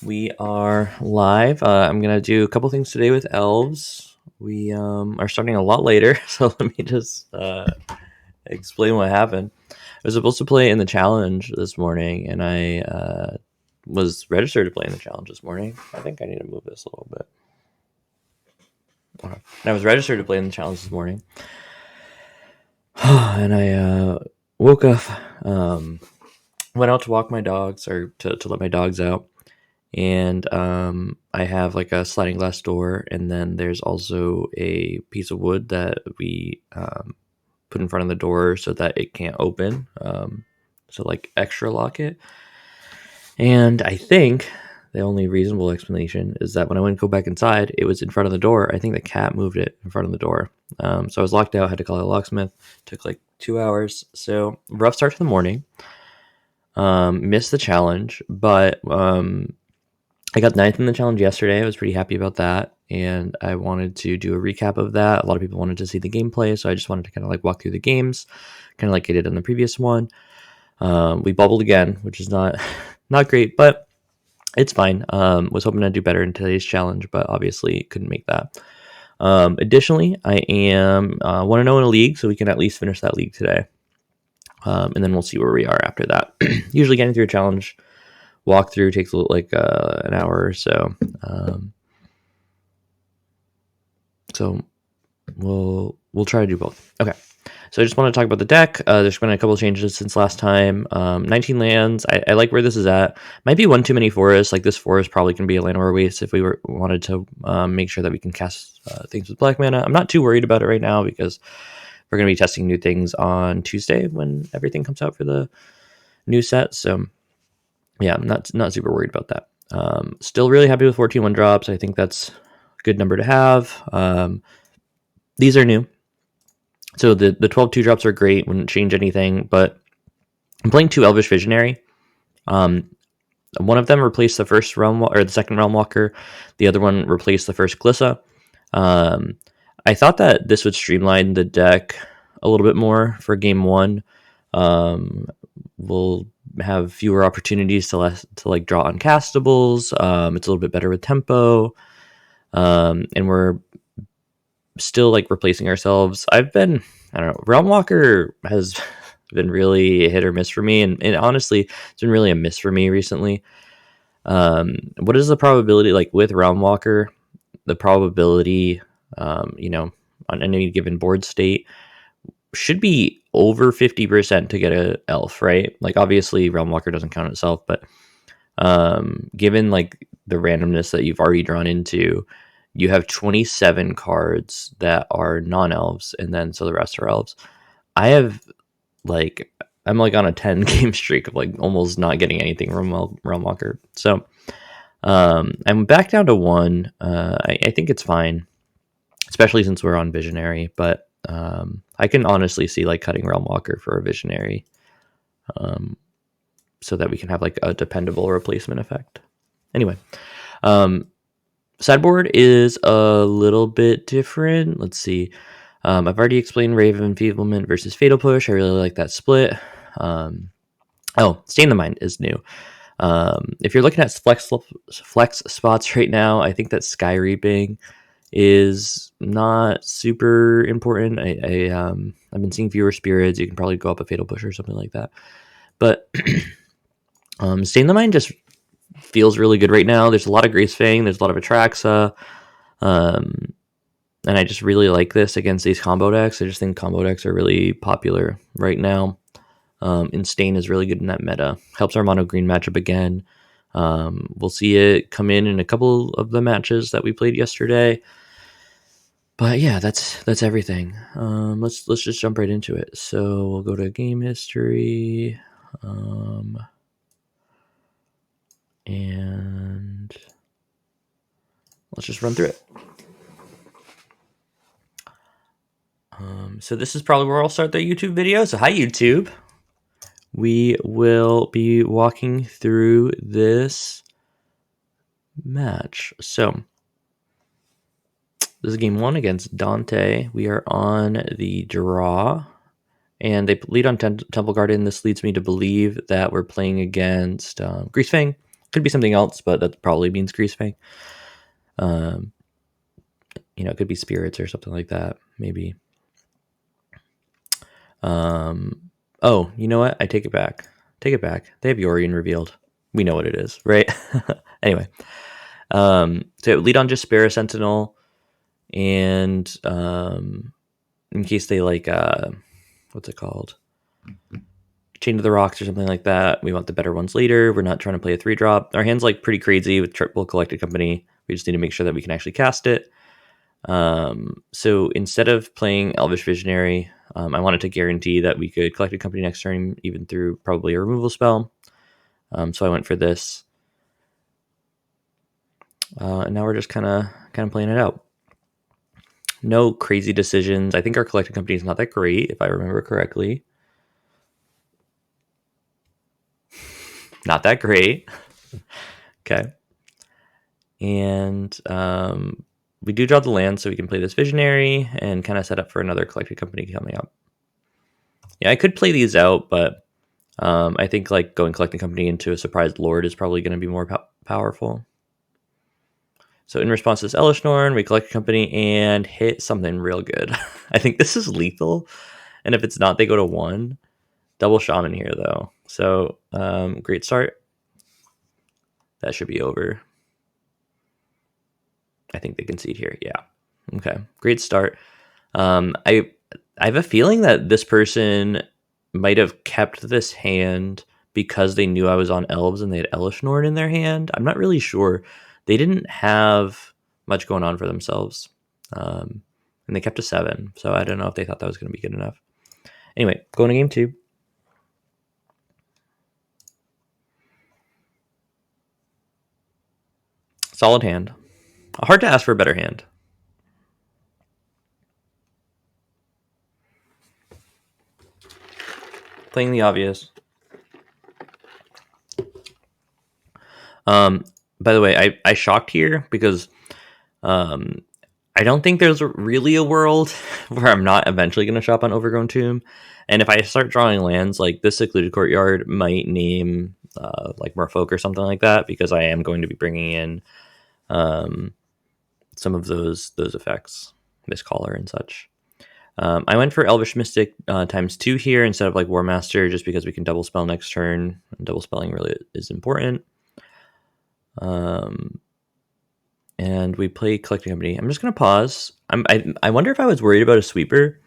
We are live. I'm gonna do a couple things today with elves. We are starting a lot later, so let me just explain what happened. I was supposed to play in the challenge this morning, and I was registered to play in the challenge this morning. I think I need to move this a little bit. Okay. And I was registered to play in the challenge this morning, and I woke up, went out to walk my dogs, or to let my dogs out. And I have like a sliding glass door, and then there's also a piece of wood that we put in front of the door so that it can't open. So like extra lock it. And I think the only reasonable explanation is that when I went to go back inside, it was in front of the door. I think the cat moved it in front of the door. So I was locked out, had to call a locksmith. Took like 2 hours. So rough start to the morning. Missed the challenge, but I got 9th in the challenge yesterday. I was pretty happy about that, and I wanted to do a recap of that. A lot of people wanted to see the gameplay, so I just wanted to kind of like walk through the games, kind of like I did on the previous one. We bubbled again, which is not great, but it's fine. Was hoping to do better in today's challenge, but obviously couldn't make that. Additionally, I am 1-0 in a league, so we can at least finish that league today. And then we'll see where we are after that. Usually getting through a challenge walkthrough takes like an hour or so. So we'll try to do both. Okay. So I just want to talk about the deck. There's been a couple of changes since last time. 19 lands. I like where this is at. Might be one too many forests. Like this forest probably can be a Llanowar Wastes if we wanted to make sure that we can cast things with black mana. I'm not too worried about it right now because we're going to be testing new things on Tuesday when everything comes out for the new set. So yeah, I'm not super worried about that. Still really happy with 14 1-drops. I think that's a good number to have. These are new. So the 12 2-drops are great, wouldn't change anything, but I'm playing 2 Elvish Visionary. One of them replaced the first the second Realmwalker. The other one replaced the first Glissa. I thought that this would streamline the deck a little bit more for game 1. We'll have fewer opportunities to like draw uncastables. It's a little bit better with tempo. And we're still like replacing ourselves. I don't know, Realmwalker has been really hit or miss for me, and honestly it's been really a miss for me recently. What is the probability, like with Realmwalker, the probability on any given board state should be over 50% to get a elf, right? Like obviously Realmwalker doesn't count itself, but given like the randomness that you've already drawn into, you have 27 cards that are non-elves, and then so the rest are elves. I'm like on a 10 game streak of like almost not getting anything from Realmwalker. So I'm back down to 1. I think it's fine, especially since we're on Visionary, but I can honestly see like cutting Realmwalker for a Visionary, so that we can have like a dependable replacement effect. Anyway, Sideboard is a little bit different. Let's see. I've already explained Ray of Enfeeblement versus Fatal Push. I really like that split. Stay in the Mind is new. If you're looking at flex spots right now, I think that Skyreaping is not super important. I've been seeing fewer spirits. You can probably go up a Fatal Push or something like that. But Stay in the Mind just feels really good right now. There's a lot of Grace Fang, there's a lot of Atraxa, and I just really like this against these combo decks. I just think combo decks are really popular right now. And Stain is really good in that meta. Helps our mono green matchup again. We'll see it come in a couple of the matches that we played yesterday. But yeah, that's everything. Let's just jump right into it. So we'll go to game history. And let's just run through it. So this is probably where I'll start the YouTube video. So hi, YouTube. We will be walking through this match. So this is game 1 against Dante. We are on the draw, and they lead on Temple Garden. This leads me to believe that we're playing against Greasefang. Could be something else, but that probably means Greasefang. It could be spirits or something like that, maybe. Oh, you know what? I take it back. Take it back. They have Yorion revealed. We know what it is, right? Anyway. So lead on Jaspera Sentinel, and in case they like, what's it called? Chain to the Rocks or something like that. We want the better ones later. We're not trying to play a 3-drop. Our hand's like pretty crazy with triple Collected Company. We just need to make sure that we can actually cast it. So instead of playing Elvish Visionary, I wanted to guarantee that we could Collected Company next turn, even through probably a removal spell. So I went for this. And now we're just kind of playing it out. No crazy decisions. I think our Collected Company is not that great, if I remember correctly. Not that great. Okay. And we do draw the land, so we can play this Visionary and kind of set up for another Collected Company coming up. Yeah, I could play these out, but I think like going Collected Company into a Surprised Lord is probably going to be more powerful. So in response to this Elishnorn, we Collected Company and hit something real good. I think this is lethal, and if it's not, they go to 1. Double Shaman here, though. So great start. That should be over. I think they concede here. Yeah. Okay. Great start. I have a feeling that this person might have kept this hand because they knew I was on Elves and they had Elishnorn in their hand. I'm not really sure. They didn't have much going on for themselves. And they kept a 7. So I don't know if they thought that was going to be good enough. Anyway, going to game 2. Solid hand. Hard to ask for a better hand. Playing the obvious. By the way, I shocked here because I don't think there's really a world where I'm not eventually going to shop on Overgrown Tomb. And if I start drawing lands, like this Secluded Courtyard might name like Merfolk or something like that, because I am going to be bringing in some of those effects, Mistcaller and such. I went for Elvish Mystic ×2 here instead of like Warmaster, just because we can double spell next turn. And double spelling really is important. And we play Collecting Company. I'm just going to pause. I wonder if I was worried about a sweeper,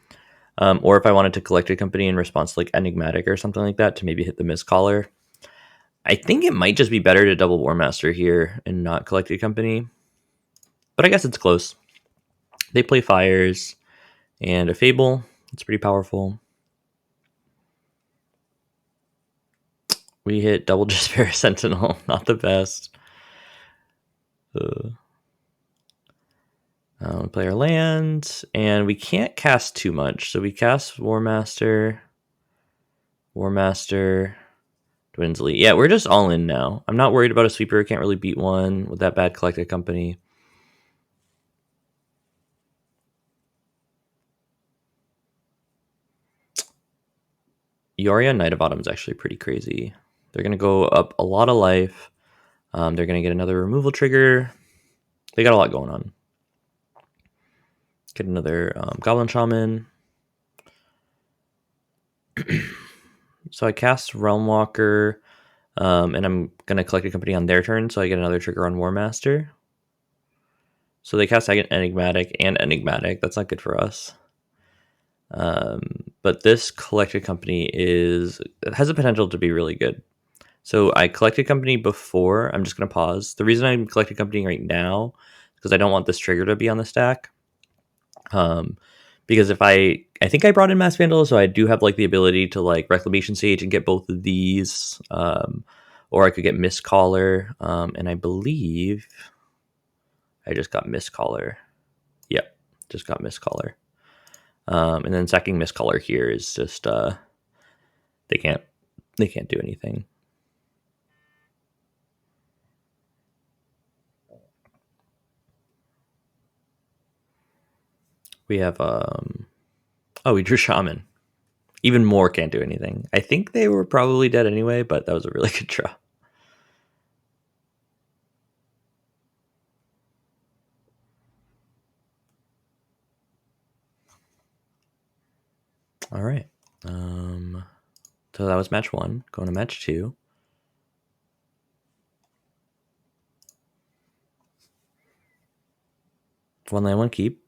or if I wanted to Collected Company in response to like Enigmatic or something like that to maybe hit the Mistcaller. I think it might just be better to double Warmaster here and not Collected Company. But I guess it's close. They play Fires and a Fable. It's pretty powerful. We hit double Jaspera Sentinel. Not the best. We play our land, and we can't cast too much. So we cast Warmaster, Dwynen's Elite. Yeah, we're just all in now. I'm not worried about a sweeper. Can't really beat one with that bad Collected Company. Yorion Knight of Autumn is actually pretty crazy. They're going to go up a lot of life. They're going to get another removal trigger. They got a lot going on. Get another Goblin Shaman. So I cast Realmwalker, and I'm going to Collected Company on their turn, so I get another trigger on Warmaster. So they cast Enigmatic and Enigmatic. That's not good for us. But this Collected Company has the potential to be really good. So I Collected Company before. I'm just going to pause. The reason I'm Collected Company right now is because I don't want this trigger to be on the stack. Because if I think I brought in Masked Vandal, so I do have like the ability to like Reclamation Sage and get both of these, or I could get Mistcaller, and I believe I just got Mistcaller. Yep, just got Mistcaller. And then sacking Mistcaller here is just they can't do anything. We have we drew Shaman. Even more can't do anything. I think they were probably dead anyway, but that was a really good draw. All right. So that was match 1. Going to match 2. One land, one keep.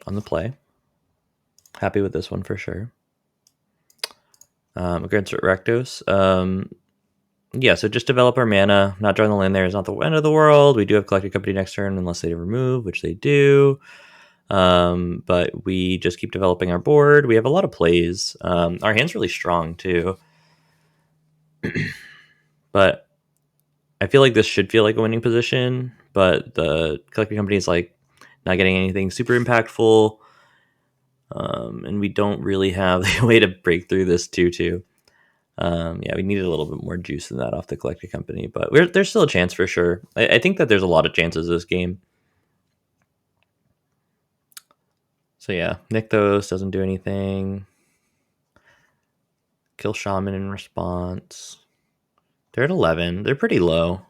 On the play. Happy with this one for sure. Against Rakdos. Yeah, so just develop our mana. Not drawing the land there is not the end of the world. We do have Collected Company next turn unless they remove, which they do. But we just keep developing our board. We have a lot of plays. Our hand's really strong too. But I feel like this should feel like a winning position, but the Collected Company is like not getting anything super impactful. And we don't really have a way to break through this 2-2. Yeah, we needed a little bit more juice than that off the Collected Company, but there's still a chance for sure. I think that there's a lot of chances this game. So yeah, Nykthos doesn't do anything. Kill Shaman in response. They're at 11. They're pretty low.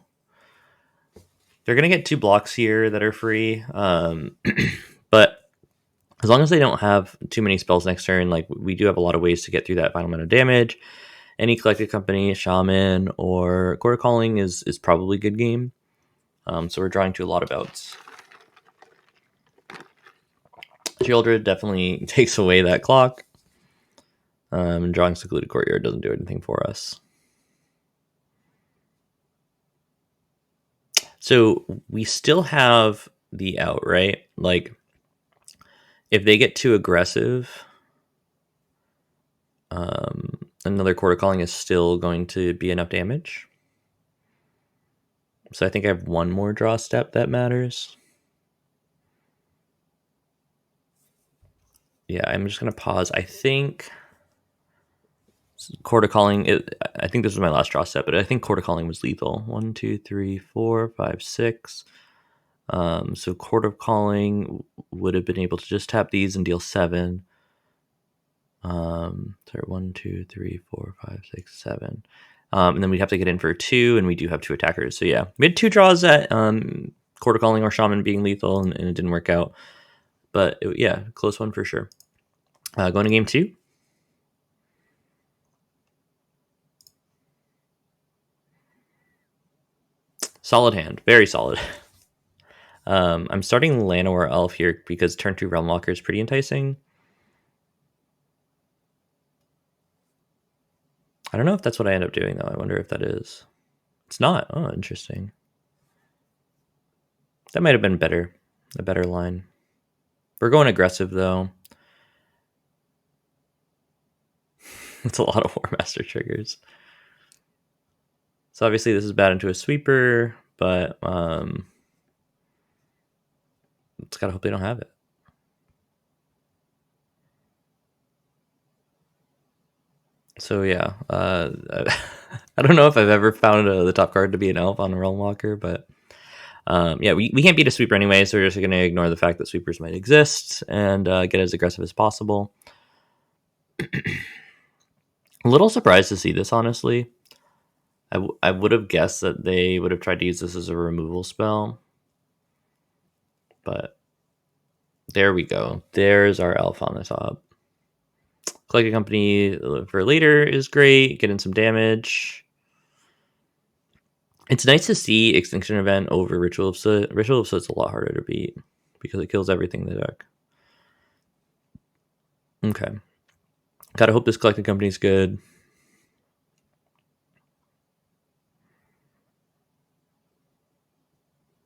They're going to get 2 blocks here that are free. But as long as they don't have too many spells next turn, like we do have a lot of ways to get through that final amount of damage. Any Collected Company, Shaman, or Chord of Calling is probably a good game. So we're drawing to a lot of outs. Shieldred definitely takes away that clock. And drawing Secluded Courtyard doesn't do anything for us. So we still have the out, right? Like, if they get too aggressive, another Chord of Calling is still going to be enough damage. So I think I have one more draw step that matters. Yeah, I'm just going to pause. I think Chord of Calling, I think this was my last draw step, but I think Chord of Calling was lethal. 1, 2, 3, 4, 5, 6. So Chord of Calling would have been able to just tap these and deal 7. Sorry, 1, 2, 3, 4, 5, 6, 7. And then we'd have to get in for 2, and we do have 2 attackers. So yeah, we had 2 draws at Chord of Calling or Shaman being lethal, and it didn't work out. But yeah, close one for sure. Going to game 2. Solid hand, very solid. I'm starting Llanowar Elf here because turn 2 Realmwalker is pretty enticing. I don't know if that's what I end up doing, though. I wonder if that is. It's not. Oh, interesting. That might have been better. A better line. We're going aggressive, though. It's a lot of Warmaster triggers. So obviously this is bad into a sweeper, but it's gotta hope they don't have it. So yeah, I don't know if I've ever found the top card to be an elf on a Realmwalker, but yeah, we can't beat a sweeper anyway, so we're just going to ignore the fact that sweepers might exist and get as aggressive as possible. A little surprised to see this, honestly. I would have guessed that they would have tried to use this as a removal spell, but there we go. There's our elf on the top. Collected Company for later is great. Getting some damage. It's nice to see Extinction Event over Ritual of Soot. Ritual of Soot's a lot harder to beat because it kills everything in the deck. Okay. Gotta hope this Collected Company is good.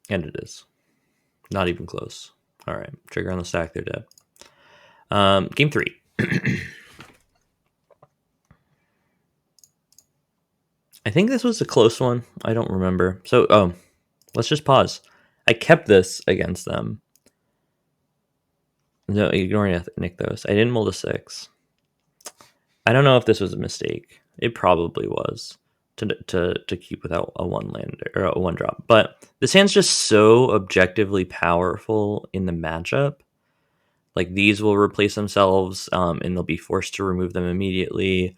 And it is. Not even close. All right. Trigger on the stack. They're dead. Game 3. I think this was a close one. I don't remember. So, let's just pause. I kept this against them. No, ignoring Nykthos. I didn't mold a 6. I don't know if this was a mistake. It probably was to keep without a 1 land or a 1 drop. But this hand's just so objectively powerful in the matchup. Like, these will replace themselves, and they'll be forced to remove them immediately.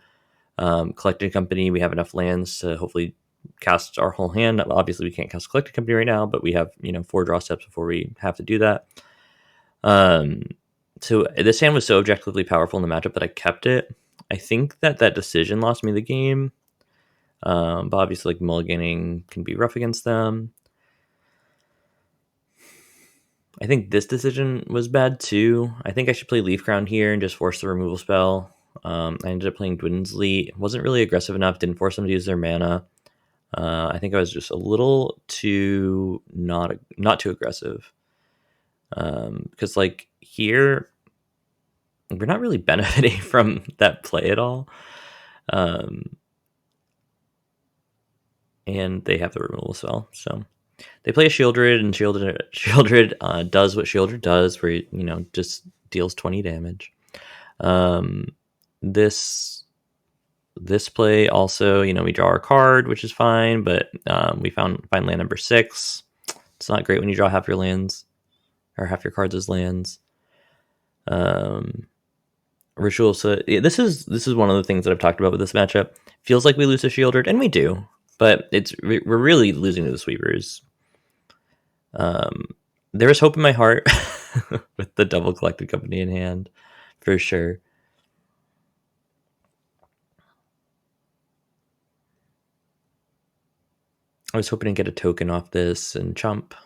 Collected Company, we have enough lands to hopefully cast our whole hand. Obviously, we can't cast Collected Company right now, but we have 4 draw steps before we have to do that. So So this hand was so objectively powerful in the matchup that I kept it. I think that decision lost me the game. But obviously, like, mulliganing can be rough against them. I think this decision was bad too. I think I should play Leaf Crown here and just force the removal spell. I ended up playing Dwindsley. Wasn't really aggressive enough. Didn't force them to use their mana. I think I was just a little too not too aggressive. Because like here, we're not really benefiting from that play at all. And they have the removal spell, so they play a Shieldred, and Shieldred does what Shieldred does, where just deals 20 damage. This play also, we draw our card, which is fine, but we find land number 6. It's not great when you draw half your lands, or half your cards as lands. Ritual. So this is one of the things that I've talked about with this matchup. Feels like we lose to Shieldred, and we do, but we're really losing to the sweepers. There is hope in my heart with the double Collected Company in hand, for sure. I was hoping to get a token off this and chump,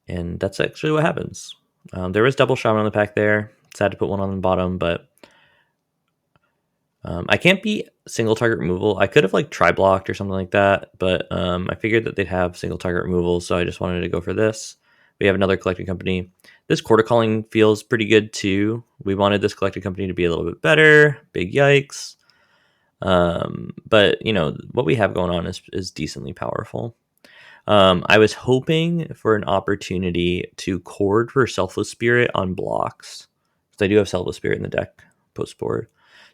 and that's actually what happens. There was double Shaman on the pack there. Sad to put one on the bottom, but I can't be single target removal. I could have like tri-blocked or something like that, but I figured that they'd have single target removal, so I just wanted to go for this. We have another Collected Company. This Chord of Calling feels pretty good too. We wanted this Collected Company to be a little bit better. Big yikes. But what we have going on is decently powerful. I was hoping for an opportunity to chord for Selfless Spirit on blocks, because I do have Selfless Spirit in the deck post board.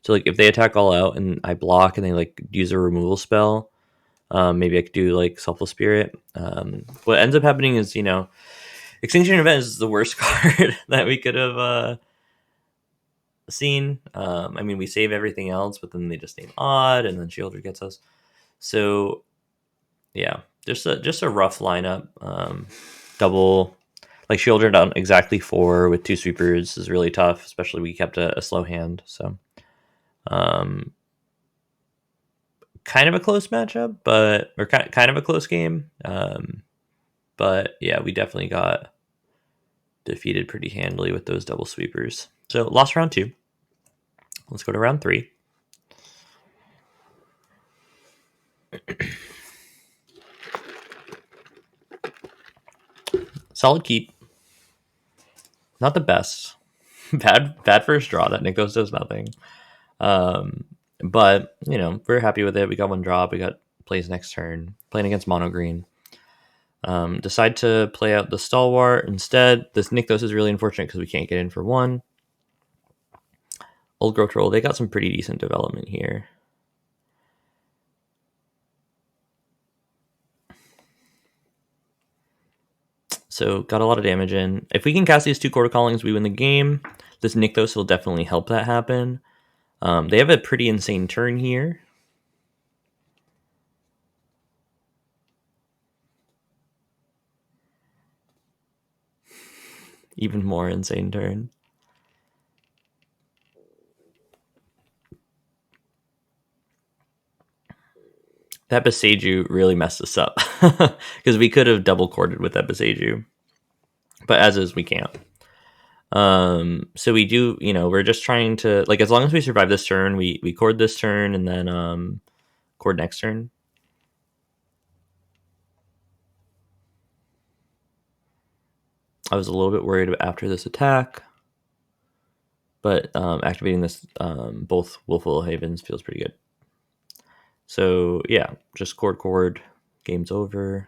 So like if they attack all out and I block and they like use a removal spell, maybe I could do like Selfless Spirit. What ends up happening is Extinction Event is the worst card that we could have seen. I mean, we save everything else, but then they just name odd, and then Shieldred gets us. So yeah, just a rough lineup. Double like Shieldred on exactly 4 with 2 sweepers is really tough, especially we kept a slow hand. So kind of a close matchup, or kind of a close game. But yeah, we definitely got defeated pretty handily with those double sweepers. So lost round 2. Let's go to round 3. Solid keep. Not the best. bad first draw. That Nykthos does nothing. But we're happy with it. We got one drop. We got plays next turn. Playing against mono green. Decide to play out the Stalwart instead. This Nykthos is really unfortunate because we can't get in for 1. Old Growth Roll, they got some pretty decent development here. So got a lot of damage in. If we can cast these 2 Chord of Callings, we win the game. This Nykthos will definitely help that happen. They have a pretty insane turn here. Even more insane turn. That Boseiju really messed us up, because we could have double corded with that Boseiju, but as is, we can't. So we do, we're just trying to, like, as long as we survive this turn, we cord this turn and then cord next turn. I was a little bit worried about after this attack, but activating this both Wolfwillow Havens feels pretty good. So yeah, just cord, game's over.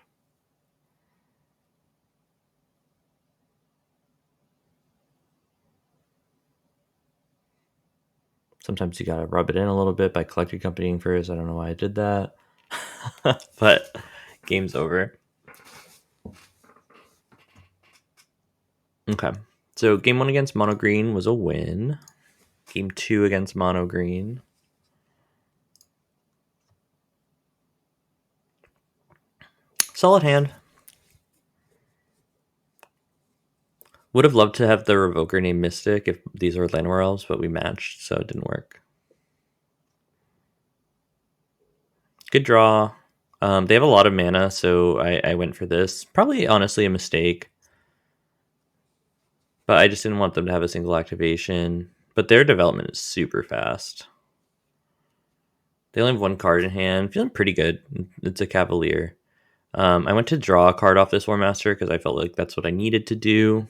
Sometimes you gotta rub it in a little bit by Collected Companying first. I don't know why I did that. But game's over. Okay. So game 1 against mono green was a win. Game 2 against mono green. Solid hand. Would have loved to have the Revoker named Mystic if these were Llanowar Elves, but we matched, so it didn't work. Good draw. They have a lot of mana, so I went for this. Probably, honestly, a mistake. But I just didn't want them to have a single activation. But their development is super fast. They only have one card in hand. Feeling pretty good. It's a Cavalier. I went to draw a card off this Warmaster because I felt like that's what I needed to do.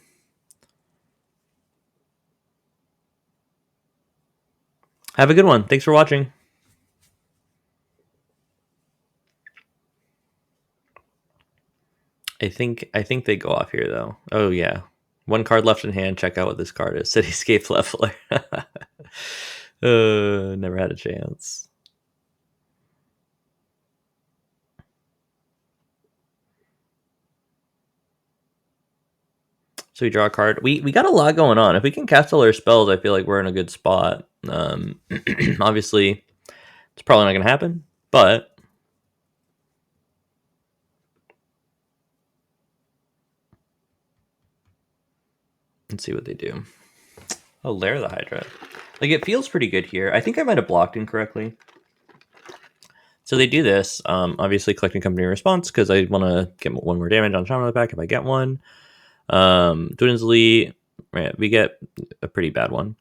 Have a good one. Thanks for watching. I think they go off here though. Oh yeah. One card left in hand. Check out what this card is. Cityscape Leveler. Never had a chance. So we draw a card. We got a lot going on. If we can cast all our spells, I feel like we're in a good spot. Obviously, it's probably not going to happen, but let's see what they do. Oh, Lair of the Hydra. Like, it feels pretty good here. I think I might have blocked incorrectly. So they do this. Obviously, collecting company response because I want to get one more damage on Shaman on the back if I get one. Dwindsley, right, we get a pretty bad one.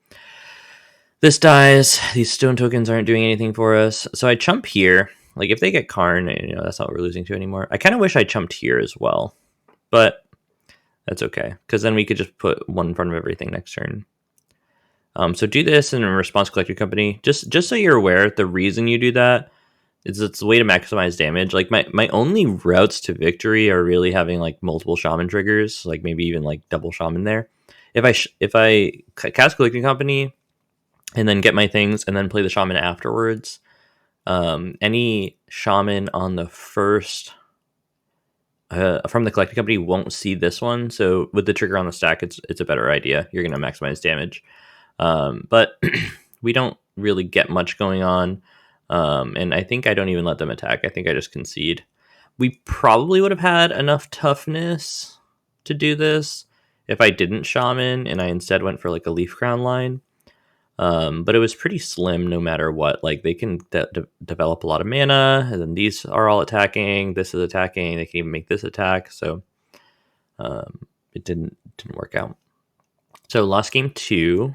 This dies. These stone tokens aren't doing anything for us. So I chump here. Like, if they get Karn, that's not what we're losing to anymore. I kind of wish I chumped here as well. But that's okay. Because then we could just put one in front of everything next turn. So do this in response collecting company. Just so you're aware, the reason you do that is it's a way to maximize damage. Like, my only routes to victory are really having, like, multiple Shaman triggers. Like, maybe even, like, double Shaman there. If I cast collecting company and then get my things, and then play the Shaman afterwards. Any Shaman on the first from the collecting company won't see this one. So with the trigger on the stack, it's a better idea. You're going to maximize damage, but we don't really get much going on. And I think I don't even let them attack. I think I just concede. We probably would have had enough toughness to do this if I didn't Shaman and I instead went for like a Leaf Crown line. But it was pretty slim no matter what. Like, they can develop a lot of mana, and then these are all attacking. This is attacking. They can even make this attack. So it didn't work out. So lost game 2.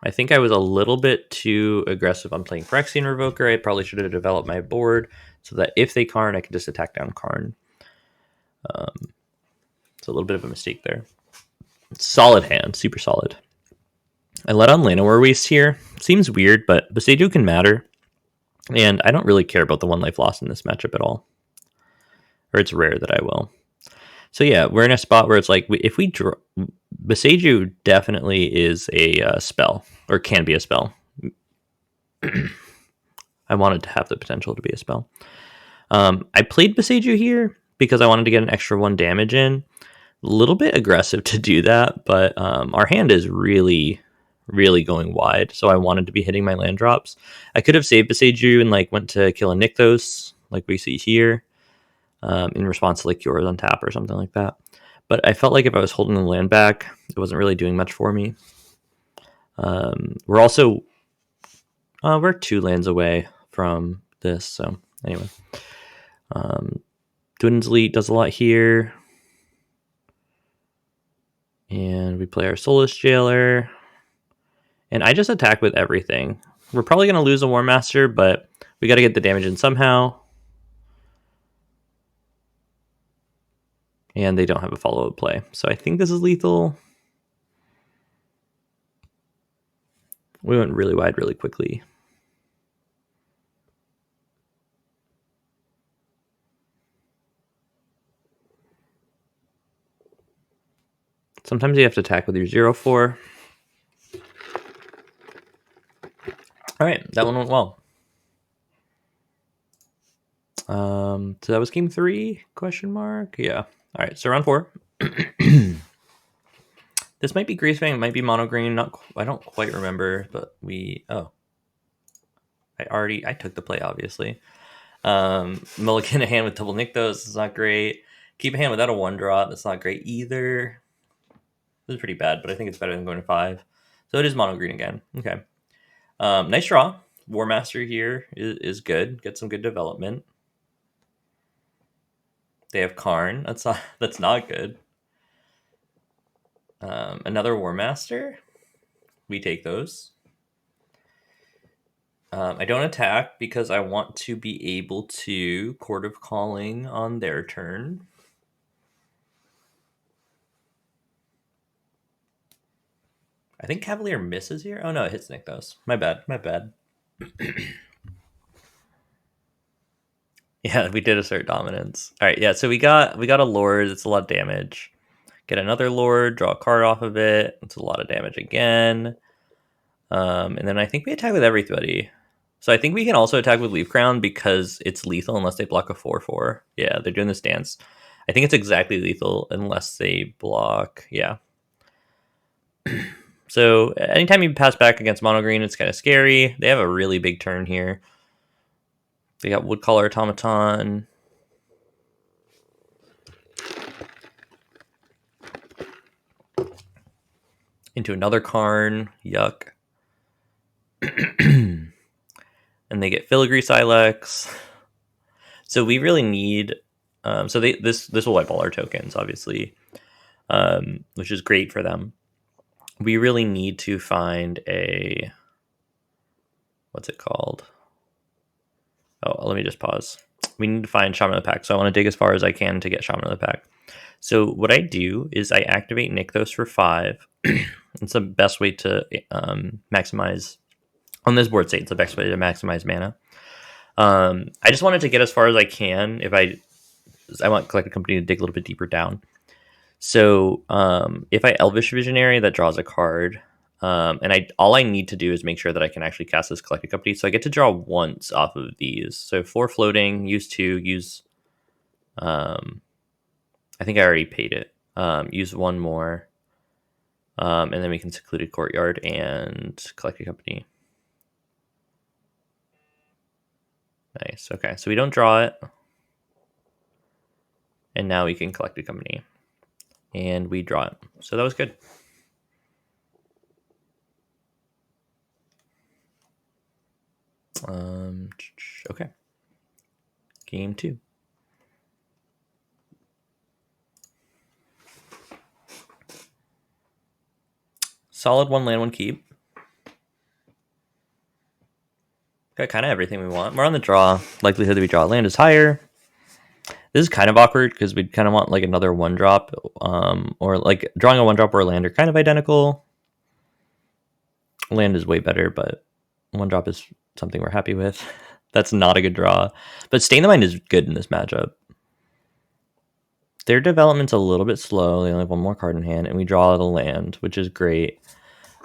I think I was a little bit too aggressive on playing Phyrexian Revoker. I probably should have developed my board so that if they Karn, I can just attack down Karn. It's a little bit of a mistake there. Solid hand, super solid. I let on Llanowar Wastes here. Seems weird, but Boseiju can matter. And I don't really care about the one life loss in this matchup at all. Or it's rare that I will. So yeah, we're in a spot where it's like, if we draw... Boseiju definitely is a spell, or can be a spell. I wanted to have the potential to be a spell. I played Boseiju here because I wanted to get an extra 1 damage in. A little bit aggressive to do that, but our hand is really going wide, so I wanted to be hitting my land drops. I could have saved Boseiju and like went to kill a Nykthos, like we see here, in response to like yours on tap or something like that. But I felt like if I was holding the land back, it wasn't really doing much for me. We're also we're 2 lands away from this, so anyway. Dwindsley does a lot here, and we play our Soulless Jailer. And I just attack with everything. We're probably going to lose a Warmaster, but we got to get the damage in somehow. And they don't have a follow-up play. So I think this is lethal. We went really wide really quickly. Sometimes you have to attack with your 0/4. All right, that one went well. So that was game 3? Question mark. Yeah. All right. So round 4. This might be Greasefang. It might be mono green. I don't quite remember, but I took the play obviously. Mulligan a hand with double Nykthos is not great. Keep a hand without a 1-drop. That's not great either. This is pretty bad, but I think it's better than going to 5. So it is mono green again. Okay. Nice draw. Warmaster here is good. Get some good development. They have Karn. That's not good. Another Warmaster. We take those. I don't attack because I want to be able to Chord of Calling on their turn. I think Cavalier misses here. Oh no, it hits Nykthos. My bad. Yeah, we did assert dominance. All right, yeah. So we got a Lord. It's a lot of damage. Get another Lord. Draw a card off of it. It's a lot of damage again. And then I think we attack with everybody. So I think we can also attack with Leaf Crown because it's lethal unless they block a 4/4. Yeah, they're doing this dance. I think it's exactly lethal unless they block. Yeah. So anytime you pass back against mono green, it's kind of scary. They have a really big turn here. They got Woodcaller Automaton. Into another Karn. Yuck. And they get Filigree Silex. So we really need... so this will wipe all our tokens, obviously, which is great for them. We really need to find a... What's it called? Oh, let me just pause. We need to find Shaman of the Pack. So I want to dig as far as I can to get Shaman of the Pack. So what I do is I activate Nykthos for 5. It's the best way to maximize... On this board state, it's the best way to maximize mana. I just wanted to get as far as I can. I want Collected Company to dig a little bit deeper down. So if I Elvish Visionary, that draws a card. And all I need to do is make sure that I can actually cast this Collected Company. So I get to draw once off of these. So 4 floating, use 2, use... I think I already paid it. Use 1 more. And then we can Secluded Courtyard and Collected Company. Nice. Okay, so we don't draw it. And now we can Collected Company. And we draw it. So that was good. Okay. Game 2. Solid 1 land, 1 keep. Got kind of everything we want. We're on the draw. Likelihood that we draw land is higher. This is kind of awkward because we kind of want like another 1-drop, or like drawing a 1-drop or a land are kind of identical. Land is way better, but 1-drop is something we're happy with. That's not a good draw. But Stain the Mind is good in this matchup. Their development's a little bit slow. They only have 1 more card in hand, and we draw the land, which is great.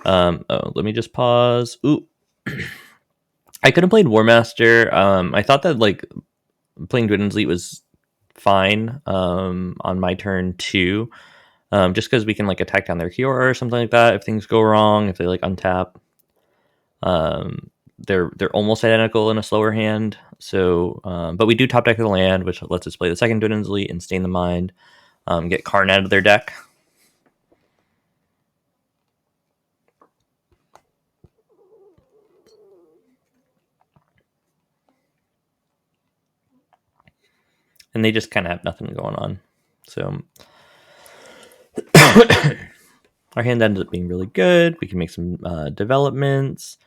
Let me just pause. Ooh. I could have played Warmaster. I thought that like playing Dwynen Elite was fine on my turn too, just because we can like attack down their Kiora or something like that if things go wrong, if they like untap. They're almost identical in a slower hand, so but we do top deck the land, which lets us play the second Dwynen Elite and Stain the Mind, get Karn out of their deck. And they just kind of have nothing going on. So our hand ends up being really good. We can make some developments.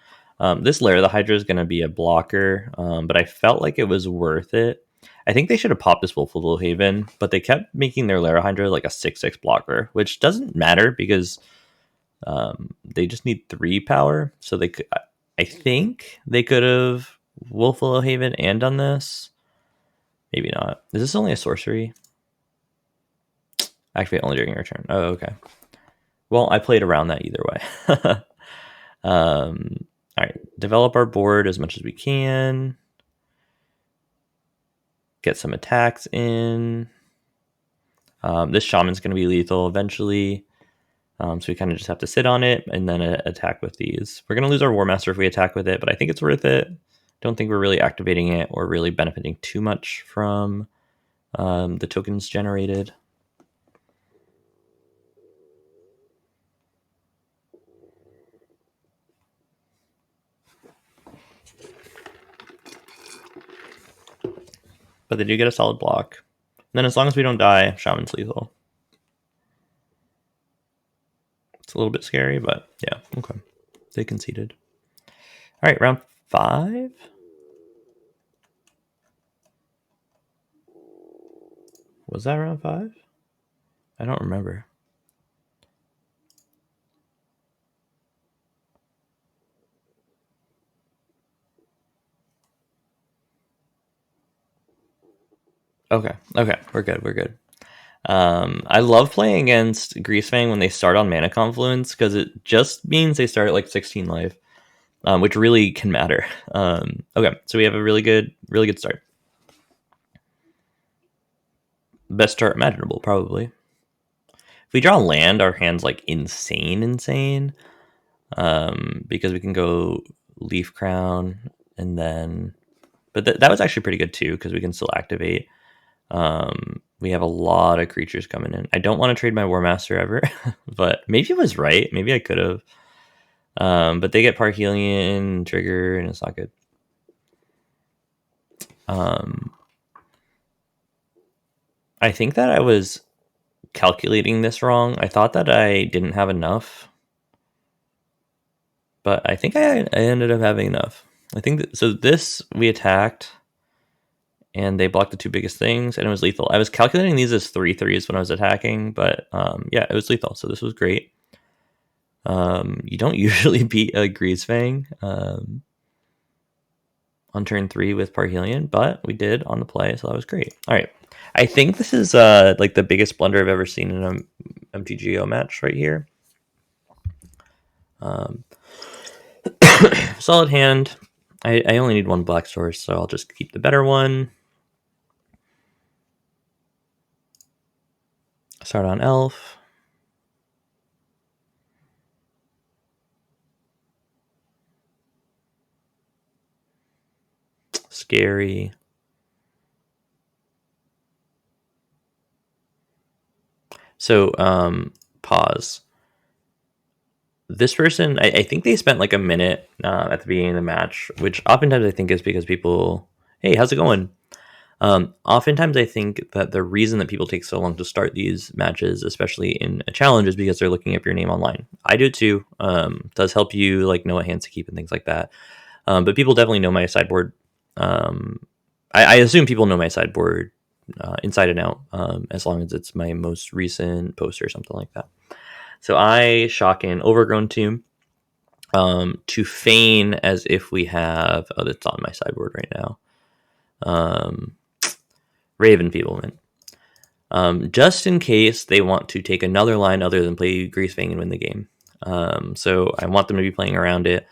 This Lair of the Hydra is going to be a blocker, but I felt like it was worth it. I think they should have popped this Wolfwood Haven, but they kept making their Lair of Hydra like a 6/6 blocker, which doesn't matter because they just need 3 power. So I think they could have Wolfwood Haven and done this. Maybe not. Is this only a sorcery? Activate only during your turn. Oh, okay. Well, I played around that either way. All right. Develop our board as much as we can. Get some attacks in. This Shaman's going to be lethal eventually. So we kind of just have to sit on it and then attack with these. We're going to lose our Warmaster if we attack with it, but I think it's worth it. Don't think we're really activating it or really benefiting too much from the tokens generated. but they do get a solid block. And then as long as we don't die, Shaman's lethal. It's a little bit scary, but yeah, okay. They conceded. All right, round 5. Was that round 5? I don't remember. Okay, we're good. I love playing against Greasefang when they start on Mana Confluence because it just means they start at like 16 life, which really can matter. Okay, so we have a really good start. Best start imaginable, probably. If we draw land, our hand's like insane. Because we can go Leaf Crown and then, but that was actually pretty good too because we can still activate. We have a lot of creatures coming in. I don't want to trade my Warmaster ever, but maybe it was right. Maybe I could have. But they get Parhelion trigger, and it's not good. I think that I was calculating this wrong. I thought that I didn't have enough, but I think I ended up having enough. I think that, so. This we attacked, and they blocked the 2 biggest things, and it was lethal. I was calculating these as 3/3s when I was attacking, but yeah, it was lethal. So this was great. You don't usually beat a Greasefang on turn 3 with Parhelion, but we did on the play, so that was great. All right, I think this is like the biggest blunder I've ever seen in an MTGO match right here. Solid hand. I only need 1 black source, so I'll just keep the better one. Start on Elf. Scary. So, pause. This person, I think they spent like a minute at the beginning of the match, which oftentimes I think is because people, hey, how's it going? Oftentimes I think that the reason that people take so long to start these matches, especially in a challenge, is because they're looking up your name online. I do too. Does help you like know what hands to keep and things like that. But people definitely know my sideboard. I assume people know my sideboard inside and out, as long as it's my most recent post or something like that. So I shock in Overgrown Tomb to feign as if we have... Oh, that's on my sideboard right now. Ray of Enfeeblement. Just in case they want to take another line other than play Greasefang and win the game. So I want them to be playing around it.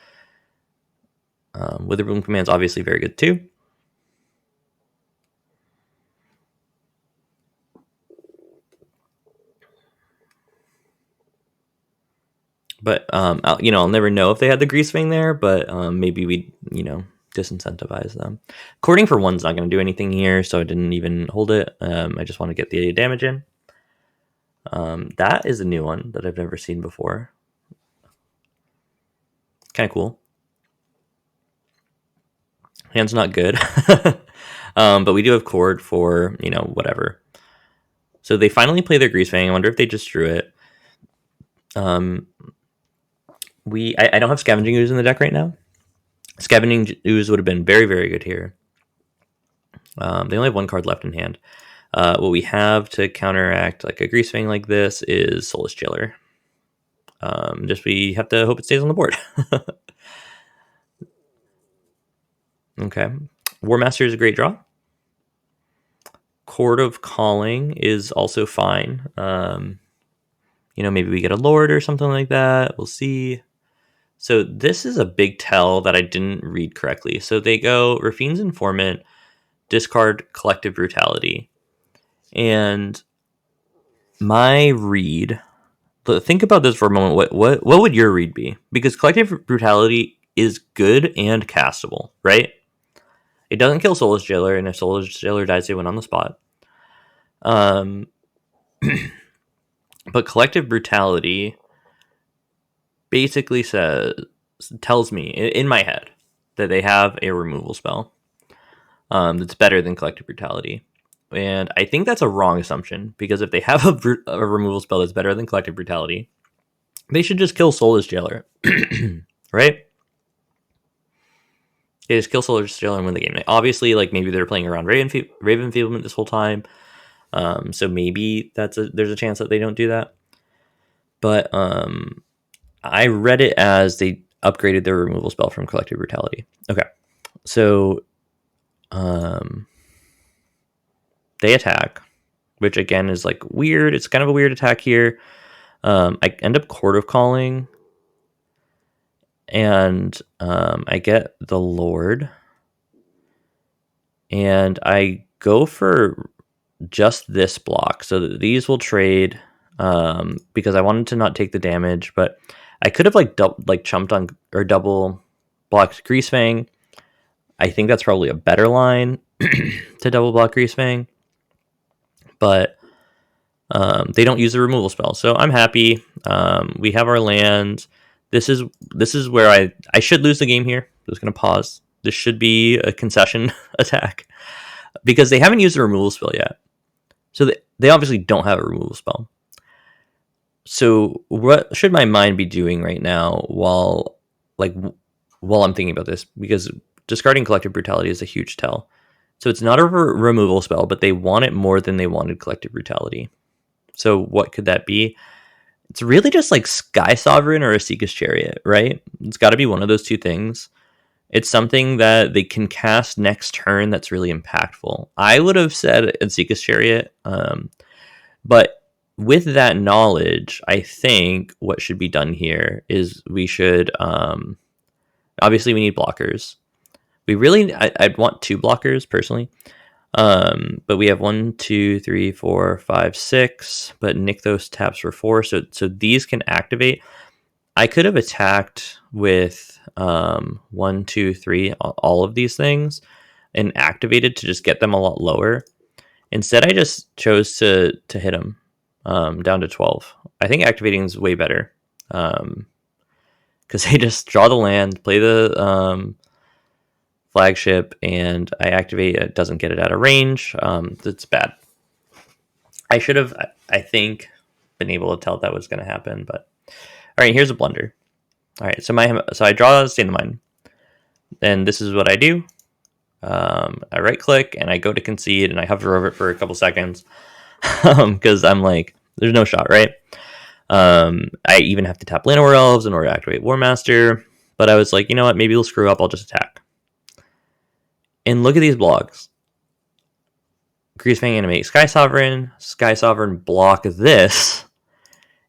Witherbloom Command's obviously very good too. But I'll never know if they had the Greasefang there, but maybe we disincentivize them. Courting for 1's not going to do anything here, so I didn't even hold it. I just want to get the damage in. That is a new one that I've never seen before. Kind of cool. Hand's not good. But we do have Chord for, whatever. So they finally play their Greasefang. I wonder if they just drew it. I don't have Scavenging Ooze in the deck right now. Scavenging Ooze would have been very, very good here. They only have 1 card left in hand. What we have to counteract like a Greasefang like this is Soulless Jailer. Just we have to hope it stays on the board. Okay. Warmaster is a great draw. Chord of Calling is also fine. Maybe we get a Lord or something like that. We'll see. So this is a big tell that I didn't read correctly. So they go Rafine's Informant, discard Collective Brutality. And my read, think about this for a moment. What would your read be? Because Collective Brutality is good and castable, right? It doesn't kill Soulless Jailer, and if Soulless Jailer dies, they win on the spot. But Collective Brutality basically tells me in my head that they have a removal spell. that's better than Collective Brutality. And I think that's a wrong assumption, because if they have a removal spell that's better than Collective Brutality, they should just kill Soulless Jailer, right? They just kill Soulless Jailer and win the game. Obviously, like, maybe they're playing around Ray of Enfeeblement this whole time, so maybe there's a chance that they don't do that. But I read it as they upgraded their removal spell from Collective Brutality. Okay, so they attack, which again is like weird. It's kind of a weird attack here. I end up Chord of Calling, and I get the Lord, and I go for just this block. So these will trade, because I wanted to not take the damage, but I could have chumped on or double blocked Greasefang. I think that's probably a better line to double block Greasefang, but they don't use the removal spell, so I'm happy. We have our land. This is where I should lose the game here. I'm just going to pause. This should be a concession attack, because they haven't used the removal spell yet. So they obviously don't have a removal spell. So what should my mind be doing right now while I'm thinking about this? Because discarding Collective Brutality is a huge tell. So it's not a removal spell, but they want it more than they wanted Collective Brutality. So what could that be? It's really just like Sky Sovereign or a Seeker's Chariot, right? It's got to be one of those two things. It's something that they can cast next turn that's really impactful. I would have said a Seeker's Chariot, but with that knowledge, I think what should be done here is we should, obviously we need blockers. I'd want 2 blockers personally. But we have 1, 2, 3, 4, 5, 6, but Nykthos taps for 4. So these can activate. I could have attacked with 1, 2, 3, all of these things and activated to just get them a lot lower. Instead, I just chose to hit them down to 12. I think activating is way better, because they just draw the land, play the flagship, and I activate it. Doesn't get it out of range. That's bad. I should have, I think, been able to tell that was going to happen. But all right, here's a blunder. All right, so I draw a State of Mind, and this is what I do. I right click and I go to concede, and I hover over it for a couple seconds because I'm like, there's no shot, right? I even have to tap Llanowar Elves in order to activate Warmaster, but I was like, you know what? Maybe we'll screw up. I'll just attack. And look at these blocks. Greasefang animate Sky Sovereign block this,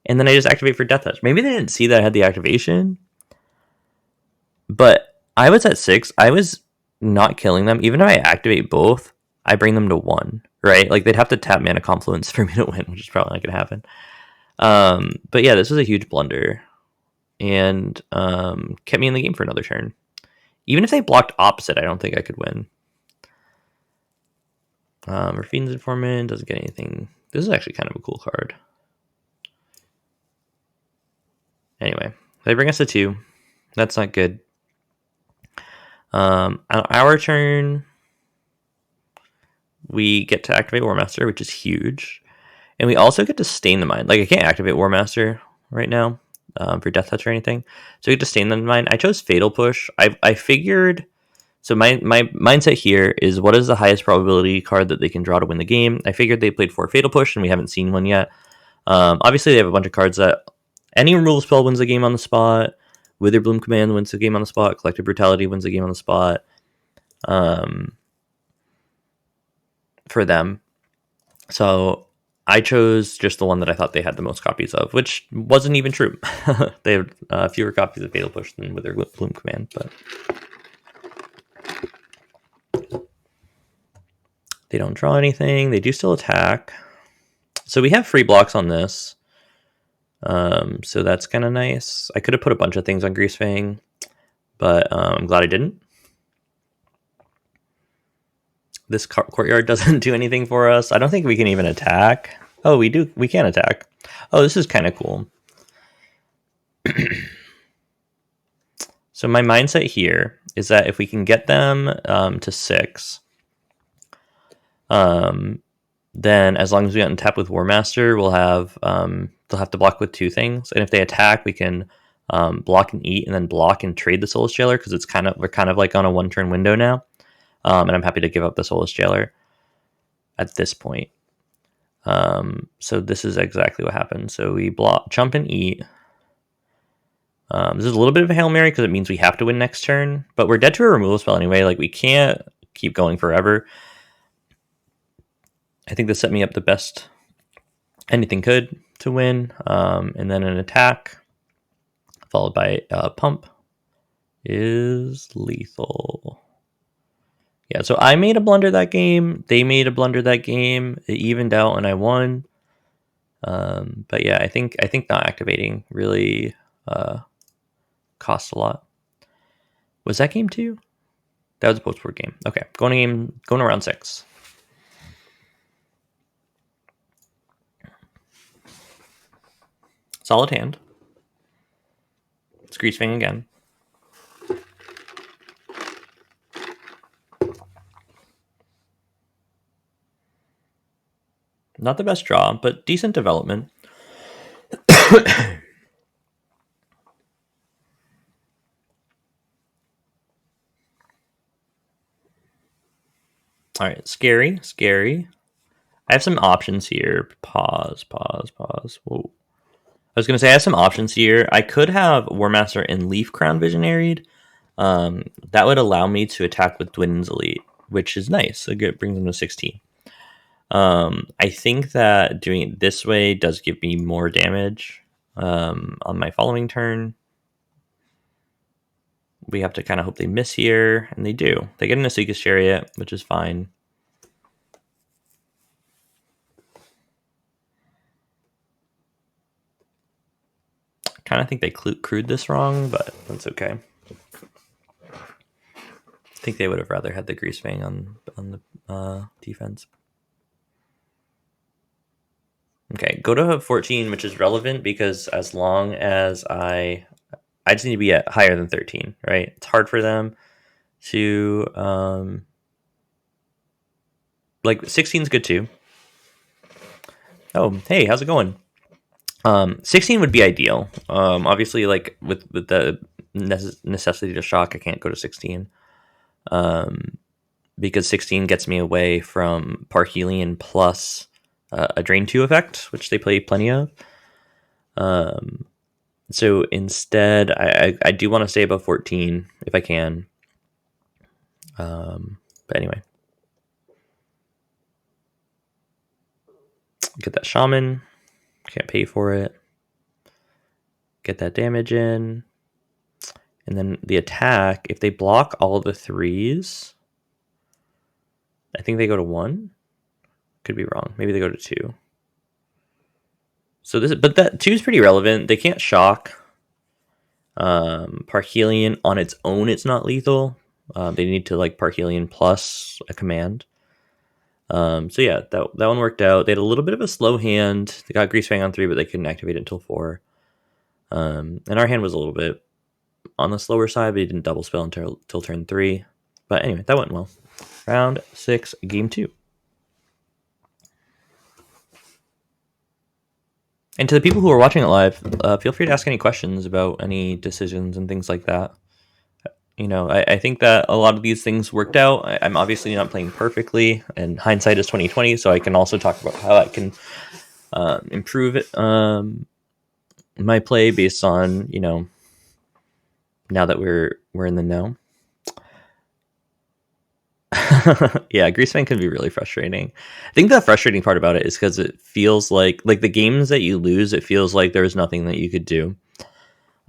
and then I just activate for Death Touch. Maybe they didn't see that I had the activation, but I was at 6. I was not killing them. Even if I activate both, I bring them to 1, right? Like, they'd have to tap Mana Confluence for me to win, which is probably not going to happen. But yeah, this was a huge blunder, and kept me in the game for another turn. Even if they blocked opposite, I don't think I could win. Rafine's Informant doesn't get anything. This is actually kind of a cool card. Anyway, they bring us to 2. That's not good. On our turn, we get to activate Warmaster, which is huge. And we also get to Stain the Mind. Like, I can't activate Warmaster right now for Death Touch or anything. So we get to Stain the Mind. I chose Fatal Push. I figured... So my mindset here is, what is the highest probability card that they can draw to win the game? I figured they played 4 Fatal Push, and we haven't seen one yet. Obviously, they have a bunch of cards that any removal spell wins the game on the spot. Witherbloom Command wins the game on the spot. Collective Brutality wins the game on the spot. For them. So I chose just the one that I thought they had the most copies of, which wasn't even true. They have fewer copies of Fatal Push than Witherbloom Command, but... They don't draw anything. They do still attack. So we have free blocks on this. So that's kind of nice. I could have put a bunch of things on Greasefang, but I'm glad I didn't. This courtyard doesn't do anything for us. I don't think we can even attack. Oh, we do. We can attack. Oh, this is kind of cool. So my mindset here is that if we can get them to 6, Then as long as we get in tap with Warmaster, we'll have they'll have to block with 2 things, and if they attack, we can block and eat, and then block and trade the Soulless Jailer, because we're kind of like on a 1-turn window now, and I'm happy to give up the Soulless Jailer at this point. So this is exactly what happens. So we block, jump, and eat. This is a little bit of a Hail Mary because it means we have to win next turn, but we're dead to a removal spell anyway. Like, we can't keep going forever. I think this set me up the best anything could to win. And then an attack followed by a pump is lethal. Yeah, so I made a blunder that game. They made a blunder that game. It evened out and I won. But yeah, I think not activating really cost a lot. Was that game 2? That was a post-board game. Okay, going to round 6. Solid hand. It's Greasefang again. Not the best draw, but decent development. All right, scary. I have some options here. Pause. Whoa. I was going to say I have some options here. I could have Warmaster and Leaf Crown Visionaried. That would allow me to attack with Dwynen's Elite, which is nice. It brings them to 16. I think that doing it this way does give me more damage on my following turn. We have to kind of hope they miss here, and they do. They get an Asika's Chariot, which is fine. I kind of think they crewed this wrong, but that's okay. I think they would have rather had the Greasefang on the defense. Okay, go to 14, which is relevant because as long as I just need to be at higher than 13, right? It's hard for them to like 16 is good too. Oh, hey, how's it going? 16 would be ideal. Obviously, like with the necessity to shock, I can't go to 16. Because 16 gets me away from Parhelion plus a Drain 2 effect, which they play plenty of. So instead, I do want to stay above 14 if I can. But anyway. Get that Shaman. Can't pay for it. Get that damage in. And then the attack, if they block all of the 3s, I think they go to 1. Could be wrong. Maybe they go to 2. So but that 2 is pretty relevant. They can't shock. Parhelion on its own, it's not lethal. They need to like Parhelion plus a command. So yeah, that one worked out. They had a little bit of a slow hand. They got Greasefang on 3, but they couldn't activate it until 4. And our hand was a little bit on the slower side, but he didn't double spell until turn 3. But anyway, that went well. Round 6, game 2. And to the people who are watching it live, feel free to ask any questions about any decisions and things like that. You know, I think that a lot of these things worked out. I'm obviously not playing perfectly, and hindsight is 20/20. So I can also talk about how I can improve it, my play based on, you know, now that we're in the know. Yeah, Greasefang can be really frustrating. I think the frustrating part about it is because it feels like the games that you lose, it feels like there's nothing that you could do.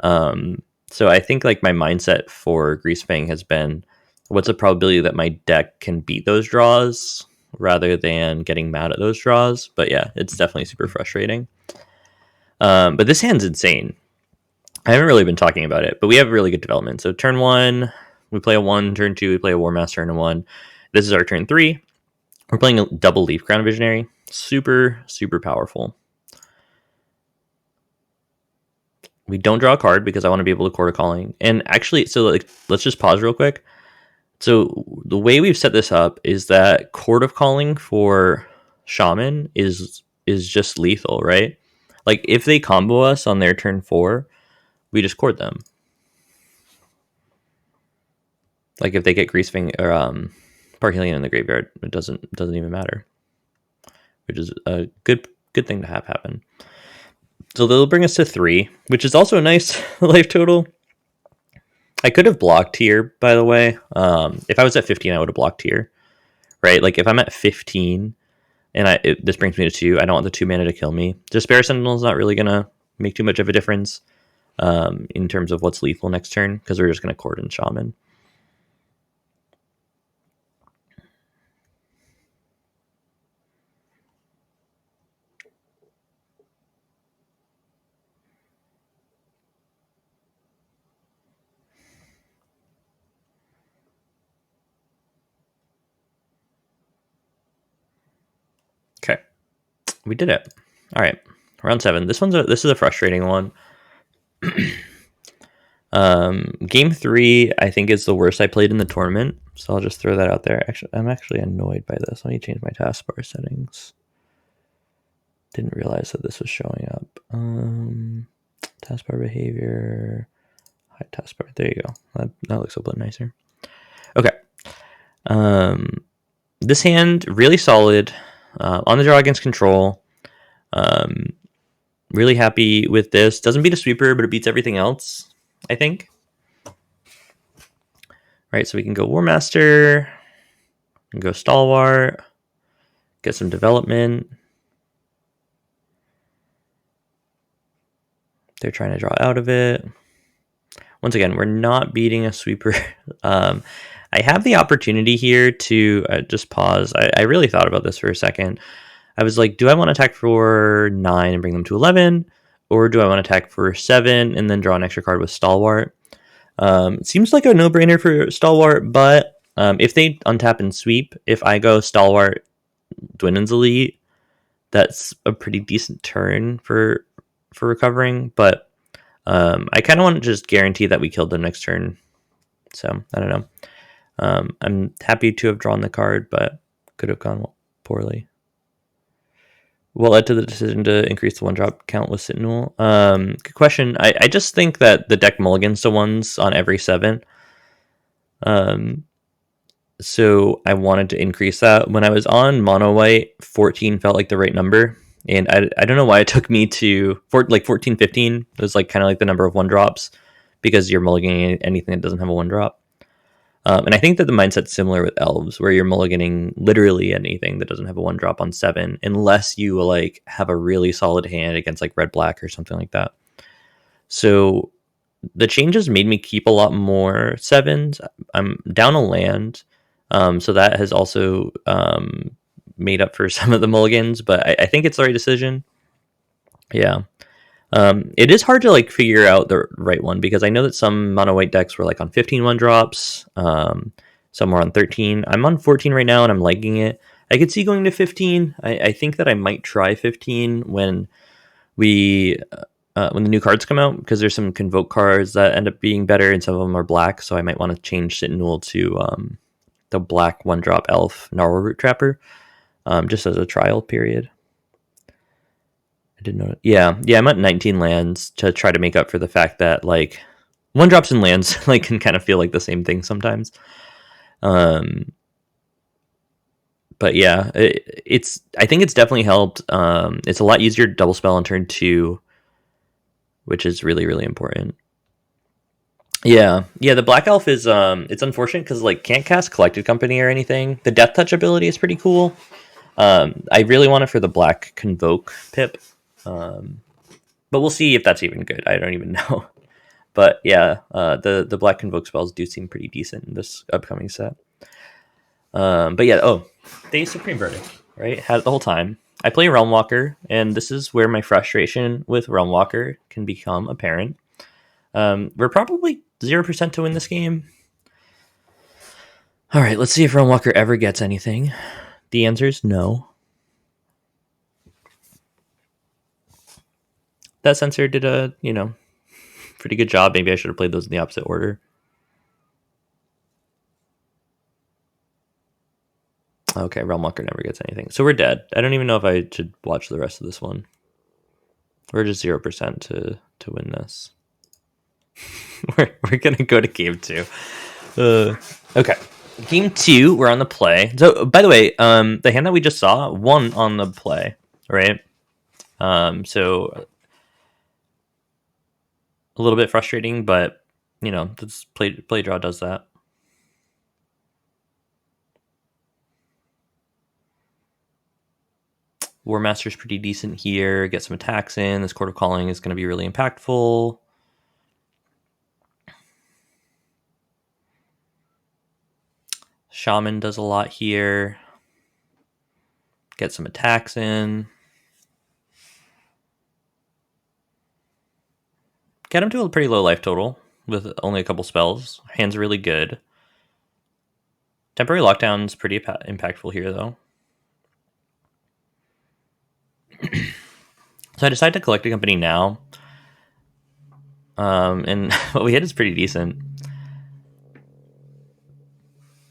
So I think like my mindset for Greasefang has been, what's the probability that my deck can beat those draws rather than getting mad at those draws. But yeah, it's definitely super frustrating. But this hand's insane. I haven't really been talking about it, but we have really good development. So turn 1, we play a 1. Turn 2, we play a Warmaster and a 1. This is our turn 3. We're playing a double Leaf Crown Visionary. Super, super powerful. We don't draw a card because I want to be able to Chord of Calling. And actually, so like, let's just pause real quick. So the way we've set this up is that Chord of Calling for Shaman is just lethal, right? Like if they combo us on their turn 4, we just chord them. Like if they get Greasefing or Parhelion in the graveyard, it doesn't even matter, which is a good thing to have happen. So they'll bring us to 3, which is also a nice life total. I could have blocked here, by the way. If I was at 15, I would have blocked here, right? Like if I'm at 15 and this brings me to 2, I don't want the 2 mana to kill me. Jaspera Sentinel is not really going to make too much of a difference in terms of what's lethal next turn, because we're just going to chord and Shaman. Okay, we did it. All right, round 7. This is a frustrating one. Game 3, I think, is the worst I played in the tournament, so I'll just throw that out there. Actually, I'm actually annoyed by this. Let me change my taskbar settings. Didn't realize that this was showing up. Taskbar behavior, hide taskbar. There you go. That looks a bit nicer. Okay. This hand really solid. On the draw against control. Really happy with this. Doesn't beat a sweeper, but it beats everything else, I think. Right, so we can go Warmaster, and go Stalwart, get some development. They're trying to draw out of it. Once again, we're not beating a sweeper. I have the opportunity here to just pause. I really thought about this for a second. I was like, do I want to attack for 9 and bring them to 11? Or do I want to attack for 7 and then draw an extra card with Stalwart? It seems like a no-brainer for Stalwart, but if they untap and sweep, if I go Stalwart, Dwynen's Elite, that's a pretty decent turn for recovering. But I kind of want to just guarantee that we killed them next turn. So, I don't know. I'm happy to have drawn the card, but could have gone poorly. What led to the decision to increase the 1-drop count with Citanul? Good question. I just think that the deck mulligans to 1s on every 7. So I wanted to increase that. When I was on mono white, 14 felt like the right number. And I don't know why it took me to 14, 15. It was like kind of like the number of 1-drops, because you're mulliganing anything that doesn't have a 1-drop. And I think that the mindset's similar with elves, where you're mulliganing literally anything that doesn't have a 1-drop on 7, unless you like have a really solid hand against like red black or something like that. So the changes made me keep a lot more 7s. I'm down a land, so that has also made up for some of the mulligans, but I think it's the right decision. Yeah. It is hard to like figure out the right one, because I know that some mono white decks were like on 15 1-drops, some were on 13. I'm on 14 right now and I'm liking it. I could see going to 15. I think that I might try 15 when the new cards come out, because there's some Convoke cards that end up being better and some of them are black, so I might want to change Citanul to the black 1-drop elf Narwhal Root Trapper, just as a trial period. I didn't know. Yeah, I'm at 19 lands to try to make up for the fact that like 1-drops and lands like can kind of feel like the same thing sometimes. But yeah, I think it's definitely helped. It's a lot easier to double spell on turn 2, which is really, really important. Yeah, the black elf is it's unfortunate because like can't cast Collected Company or anything. The Death Touch ability is pretty cool. I really want it for the black Convoke pip. But we'll see if that's even good. I don't even know. But yeah, the black Convoke spells do seem pretty decent in this upcoming set. But yeah, they Supreme Verdict, right? Had it the whole time. I play Realmwalker, and this is where my frustration with Realmwalker can become apparent. We're probably 0% to win this game. All right, let's see if Realmwalker ever gets anything. The answer is no. That sensor did a, pretty good job. Maybe I should have played those in the opposite order. Okay, Realmwalker never gets anything. So we're dead. I don't even know if I should watch the rest of this one. We're just 0% to win this. we're gonna go to game 2. Okay. Game 2, we're on the play. So by the way, the hand that we just saw won on the play, right? So a little bit frustrating, but you know, this play draw does that. Warmaster's pretty decent here. Get some attacks in. This Chord of Calling is going to be really impactful. Shaman does a lot here. Get some attacks in. Get him to a pretty low life total with only a couple spells. Hand's really good. Temporary Lockdown's pretty impactful here, though. So I decided to collect a company now. And what we hit is pretty decent.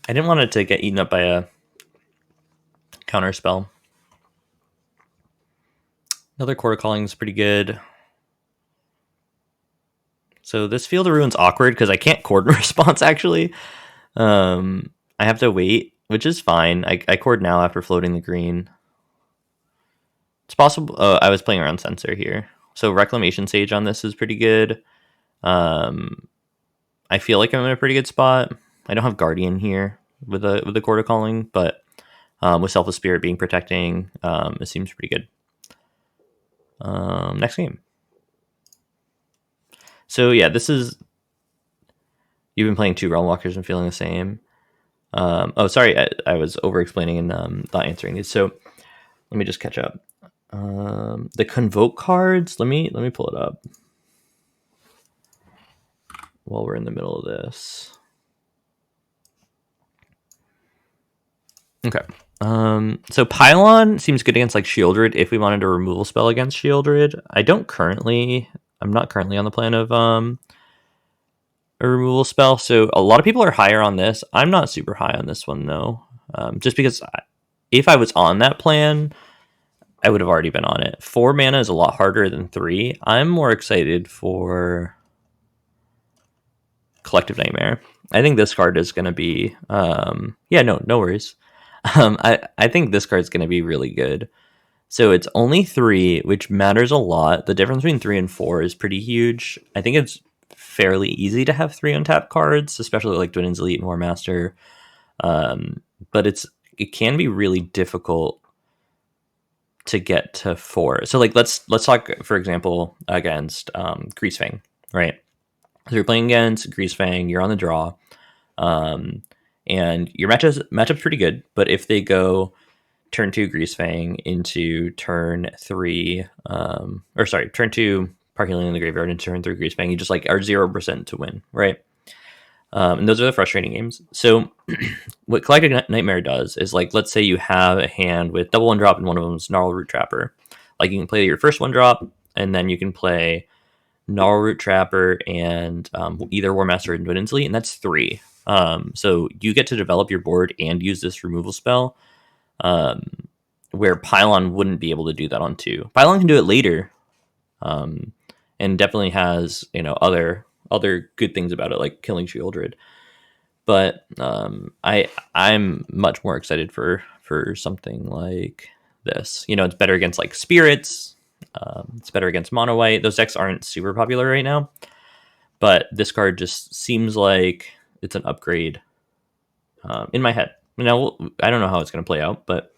I didn't want it to get eaten up by a counter spell. Another Chord of Calling is pretty good. So this Field of Ruin's awkward because I can't Chord response, actually. I have to wait, which is fine. I Chord now after floating the green. It's possible. I was playing around Censor here. So Reclamation Sage on this is pretty good. I feel like I'm in a pretty good spot. I don't have Guardian here with the Chord of Calling, but with Selfless Spirit being protecting, it seems pretty good. Next game. So yeah, this is... You've been playing 2 Realmwalkers and feeling the same. Oh, sorry, I was over-explaining and not answering these. So let me just catch up. The Convoke cards, let me pull it up while we're in the middle of this. Okay. So Pylon seems good against like Shieldred if we wanted a removal spell against Shieldred. I'm not currently on the plan of a removal spell, so a lot of people are higher on this. I'm not super high on this one though. Just because if I was on that plan, I would have already been on it. 4 mana is a lot harder than 3. I'm more excited for Collective Nightmare. I think this card is going to be... no worries. I think this card is going to be really good. So it's only 3, which matters a lot. The difference between 3 and 4 is pretty huge. I think it's fairly easy to have 3 untapped cards, especially like Dwynen's Elite and Warmaster. But it can be really difficult to get to 4. So like let's talk, for example, against Greasefang, right? So you're playing against Greasefang, you're on the draw, and your matchup's pretty good. But if they go turn 2 Greasefang into turn 3, turn 2 Parking Lane in the Graveyard into turn 3 Greasefang, you just like are 0% to win, right? And those are the frustrating games. So what Collective Nightmare does is, like, let's say you have a hand with double 1-drop and one of them is Gnarl Root Trapper. Like, you can play your first 1-drop, and then you can play Gnarl Root Trapper and either Warmaster and Dwynen's Elite, and that's 3. So you get to develop your board and use this removal spell, where Pylon wouldn't be able to do that on 2. Pylon can do it later, and definitely has, other good things about it, like killing Shieldred. But I'm much more excited for something like this. It's better against like spirits. It's better against mono white. Those decks aren't super popular right now, but this card just seems like it's an upgrade in my head. Now I don't know how it's going to play out, but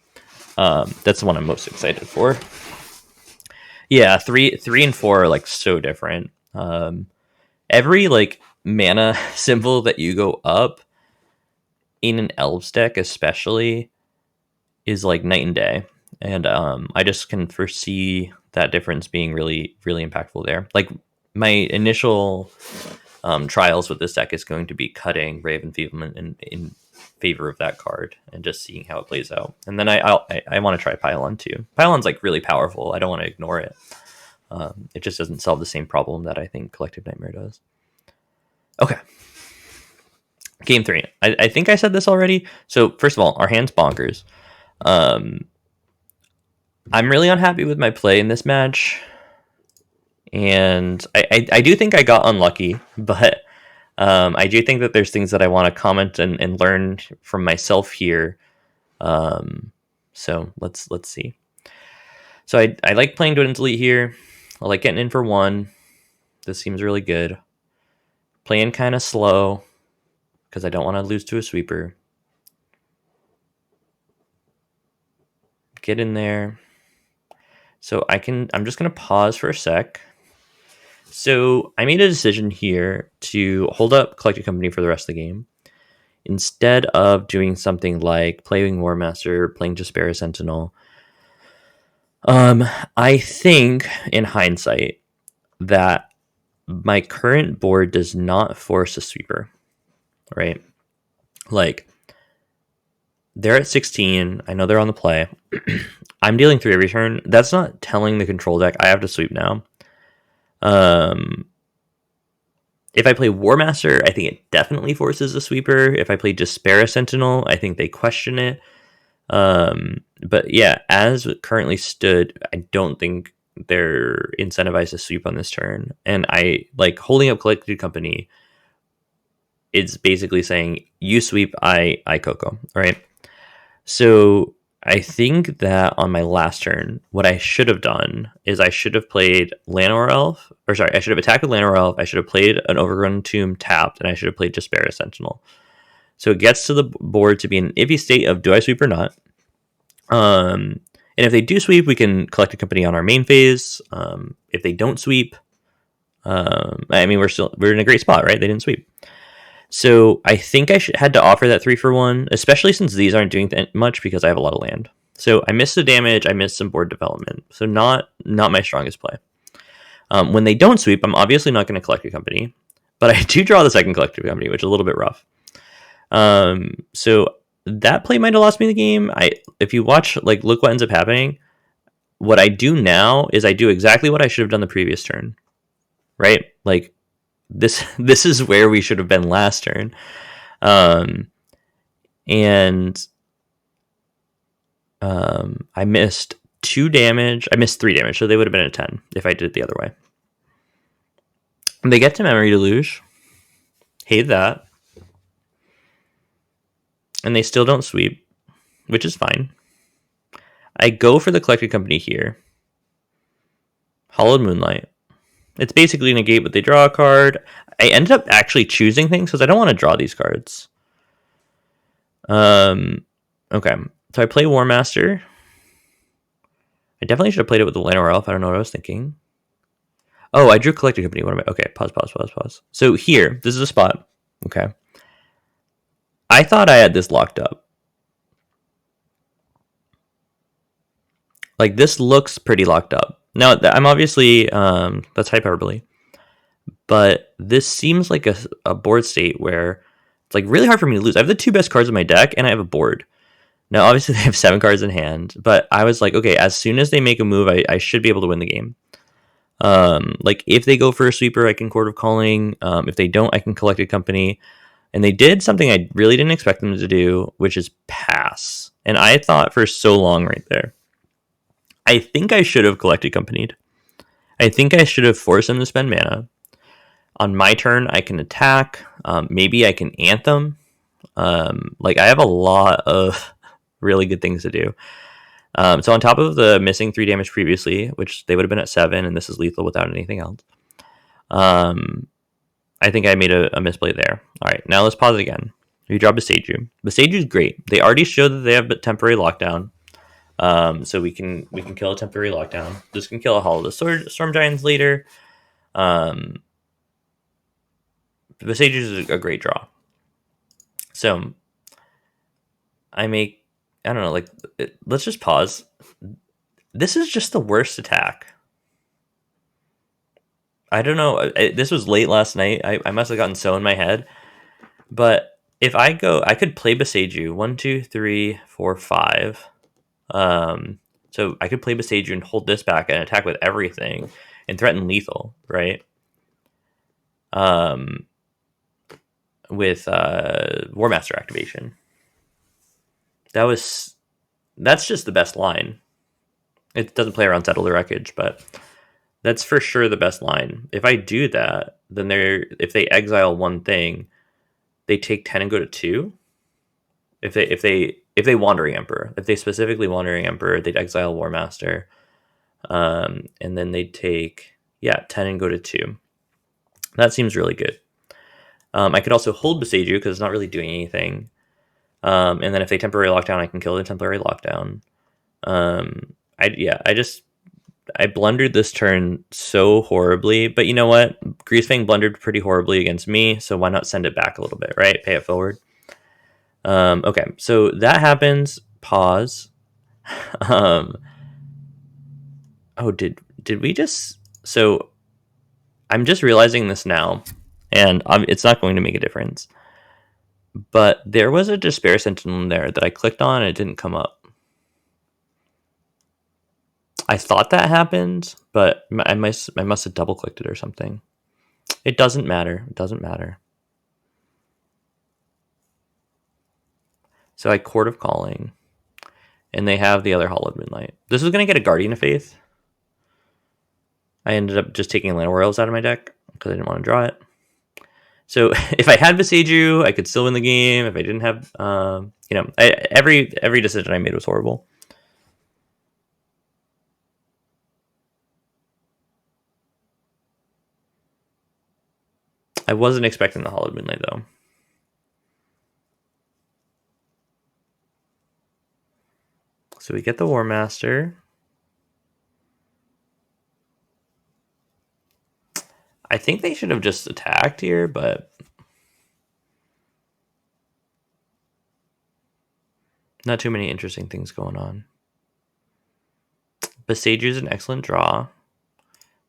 that's the one I'm most excited for. Yeah, 3 and 4 are like so different. Every like mana symbol that you go up in an Elves deck especially is like night and day. And I just can foresee that difference being really, really impactful there. Like, my initial trials with this deck is going to be cutting Ray of Enfeeblement in favor of that card and just seeing how it plays out. And then I want to try Pylon too. Pylon's like really powerful. I don't want to ignore it. It just doesn't solve the same problem that I think Collective Nightmare does. Okay. Game 3. I think I said this already. So first of all, our hand's bonkers. I'm really unhappy with my play in this match. And I do think I got unlucky, but I do think that there's things that I want to comment and learn from myself here. So let's see. So I like playing Dwynen Delete here. I like getting in for 1. This seems really good. Playing kind of slow because I don't want to lose to a sweeper. Get in there. So I'm just going to pause for a sec. So I made a decision here to hold up Collected Company for the rest of the game. Instead of doing something like playing Warmaster, playing Jaspera Sentinel. I think, in hindsight, that my current board does not force a sweeper, right? Like, they're at 16. I know they're on the play. I'm dealing 3 every turn. That's not telling the control deck I have to sweep now. If I play Warmaster, I think it definitely forces a sweeper. If I play Jaspera Sentinel, I think they question it. But yeah, as it currently stood, I don't think they're incentivized to sweep on this turn. And I like holding up Collected Company. It's basically saying you sweep, I Coco, right? So I think that on my last turn, what I should have done is I should have played Llanowar Elf, or sorry, I should have attacked with Llanowar Elf. I should have played an Overgrown Tomb tapped, and I should have played Jaspera Sentinel. So it gets to the board to be in an iffy state of do I sweep or not. And if they do sweep, we can collect a company on our main phase. If they don't sweep, I mean we're in a great spot, right? They didn't sweep. So I think I had to offer that 3 for 1, especially since these aren't doing much because I have a lot of land. So I missed the damage, I missed some board development. So not my strongest play. When they don't sweep, I'm obviously not going to collect a company, but I do draw the second collective company, which is a little bit rough. So that play might have lost me the game. If you watch, like, look what ends up happening. What I do now is I do exactly what I should have done the previous turn, right? Like, this is where we should have been last turn. I missed 2 damage. I missed 3 damage, so they would have been at 10 if I did it the other way. And they get to Memory Deluge. Hate that. And they still don't sweep, which is fine. I go for the Collected Company here. Hollowed Moonlight. It's basically negate, but they draw a card. I ended up actually choosing things because I don't want to draw these cards. Okay. So I play Warmaster. I definitely should have played it with the Llanowar Elf. I don't know what I was thinking. Oh, I drew Collected Company. What am I? Okay, pause. So here, this is a spot. Okay. I thought I had this locked up. Like, this looks pretty locked up. Now, I'm obviously, that's hyperbole. But this seems like a board state where it's like really hard for me to lose. I have the 2 best cards in my deck, and I have a board. Now, obviously, they have 7 cards in hand, but I was like, okay, as soon as they make a move, I should be able to win the game. Like, if they go for a sweeper, I can Chord of Calling. If they don't, I can Collected Company. And they did something I really didn't expect them to do, which is pass. And I thought for so long right there, I think I should have Collected Companied. I think I should have forced them to spend mana. On my turn, I can attack. Maybe I can Anthem. Like, I have a lot of really good things to do. So on top of the missing 3 damage previously, which they would have been at 7, and this is lethal without anything else, I think I made a misplay there. All right, now let's pause it again. We draw Boseiju. Boseiju is great. They already showed that they have a temporary lockdown. So we can kill a temporary lockdown. This can kill a Hollow the Storm Giants later. Boseiju is a great draw. So I don't know, like, let's just pause. This is just the worst attack. I don't know. This was late last night. I must have gotten so in my head. But if I could play Boseiju 1, 2, 3, 4, 5. So I could play Boseiju and hold this back and attack with everything and threaten lethal, right? Warmaster activation. That's just the best line. It doesn't play around Settle the Wreckage, but that's for sure the best line. If I do that, then if they exile one thing, they take 10 and go to 2. If they Wandering Emperor, if they specifically Wandering Emperor, they'd exile Warmaster, and then they'd take 10 and go to 2. That seems really good. I could also hold Boseiju because it's not really doing anything. And then if they temporary lockdown, I can kill the temporary lockdown. I blundered this turn so horribly, but you know what? Greasefang blundered pretty horribly against me, so why not send it back a little bit, right? Pay it forward. Okay, so that happens. Pause. Did we just... So I'm just realizing this now, and it's not going to make a difference. But there was a Jaspera Sentinel in there that I clicked on and it didn't come up. I thought that happened, but I must have double clicked it or something. It doesn't matter. It doesn't matter. So I Chord of Calling, and they have the other Hollowed Moonlight. This was going to get a Guardian of Faith. I ended up just taking Llanowar Elves out of my deck because I didn't want to draw it. So if I had Boseiju, I could still win the game. If I didn't have, every decision I made was horrible. I wasn't expecting the Hollowed Moonlight, though. So we get the Warmaster. I think they should have just attacked here, but not too many interesting things going on. Boseiju is an excellent draw.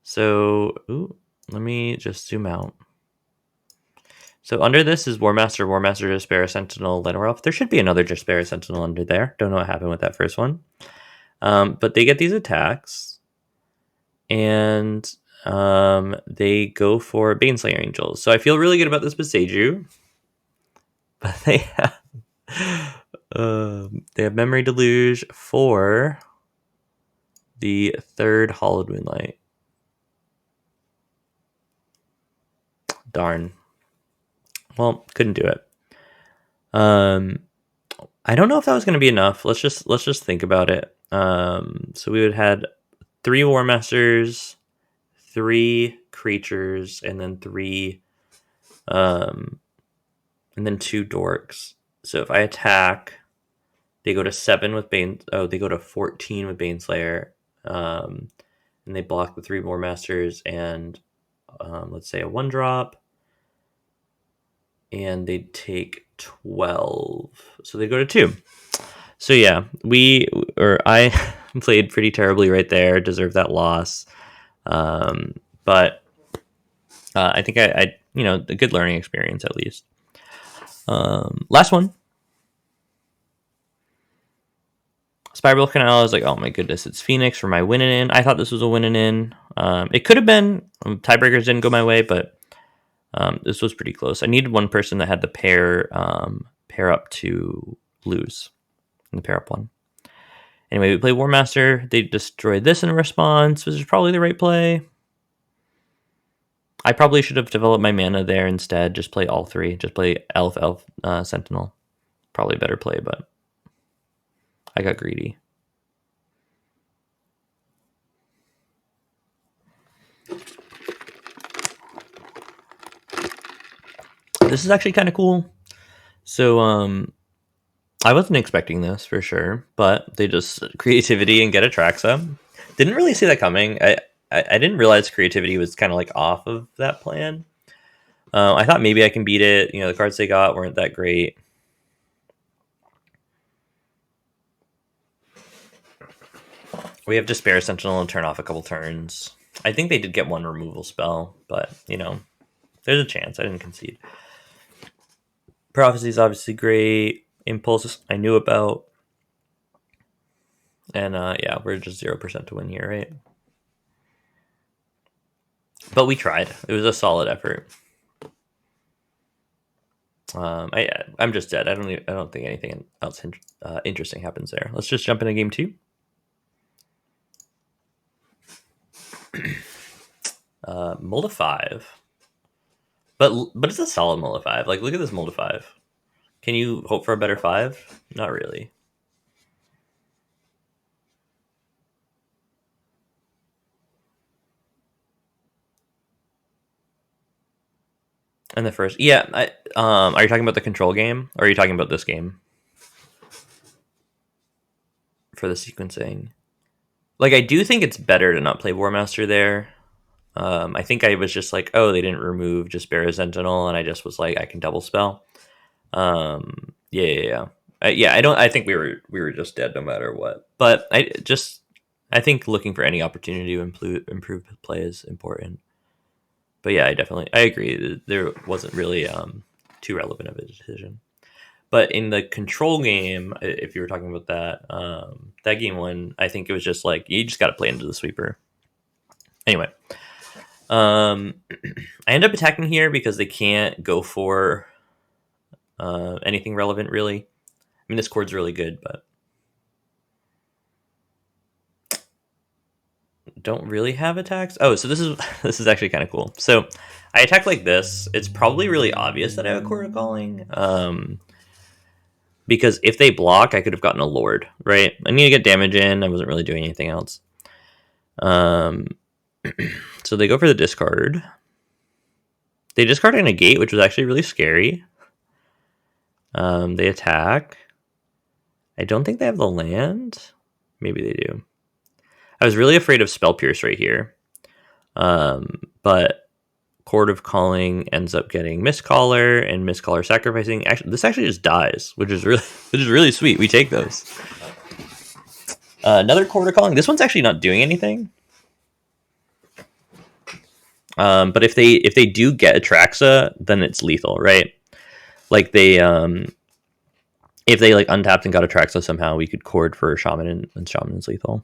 So, let me just zoom out. So under this is Warmaster, Jaspera Sentinel, Llanowar Elf. There should be another Jaspera Sentinel under there. Don't know what happened with that first one. But they get these attacks, and they go for Baneslayer Angels. So I feel really good about this Boseiju. But they have Memory Deluge for the third Hollowed Moonlight. Darn. Well, couldn't do it. I don't know if that was going to be enough. Let's just think about it. So we would have had 3 Warmasters, 3 creatures, and then 3, and then 2 dorks. So if I attack, they go to 7 with Bane. Oh, they go to 14 with Baneslayer. And they block the 3 Warmasters and let's say a 1-drop. And they take 12. So they go to 2. So yeah, I played pretty terribly right there, deserved that loss. But I think I a good learning experience at least. Last one. Spiral Canal, I was like, oh my goodness, it's Phoenix for my winning in. I thought this was a winning in. It could have been. Tiebreakers didn't go my way, but this was pretty close. I needed one person that had the pair up to lose in the pair up one. Anyway, we play Warmaster. They destroy this in response, which is probably the right play. I probably should have developed my mana there instead. Just play all 3. Just play Elf, Sentinel. Probably a better play, but I got greedy. This is actually kind of cool. So, I wasn't expecting this for sure, but they just creativity and get Atraxa. Didn't really see that coming. I didn't realize creativity was kind of like off of that plan. I thought maybe I can beat it. The cards they got weren't that great. We have Jaspera Sentinel and turn off a couple turns. I think they did get one removal spell, but there's a chance. I didn't concede. Prophecy is obviously great. Impulse I knew about. And we're just 0% to win here, right? But we tried. It was a solid effort. I'm just dead. I don't think anything else interesting happens there. Let's just jump into game 2. Mold of 5, but it's a solid mold of 5. Like, look at this mold of 5. Can you hope for a better 5? Not really. And the first, yeah. Are you talking about the control game, or are you talking about this game for the sequencing? Like, I do think it's better to not play Warmaster there. I think I was just like, oh, they didn't remove Jaspera Sentinel, and I just was like, I can double spell. Yeah. I don't. I think we were just dead no matter what. But I think looking for any opportunity to improve play is important. But yeah, I agree. There wasn't really too relevant of a decision. But in the control game, if you were talking about that game one, I think it was just like, you just got to play into the sweeper. Anyway, I end up attacking here because they can't go for anything relevant, really. I mean, this chord's really good, but don't really have attacks. Oh, so this is actually kind of cool. So I attack like this. It's probably really obvious that I have a Chord of Calling. Because if they block, I could have gotten a Lord, right? I need to get damage in. I wasn't really doing anything else. So they go for the discard. They discard a negate, which was actually really scary. They attack. I don't think they have the land. Maybe they do. I was really afraid of Spell Pierce right here. But Chord of Calling ends up getting Mistcaller, and Mistcaller sacrificing. Actually, this actually just dies, which is really sweet. We take those. Another Chord of Calling. This one's actually not doing anything. But if they do get Atraxa, then it's lethal, right? Like if they like untapped and got Atraxa somehow, we could chord for Shaman, and Shaman is lethal.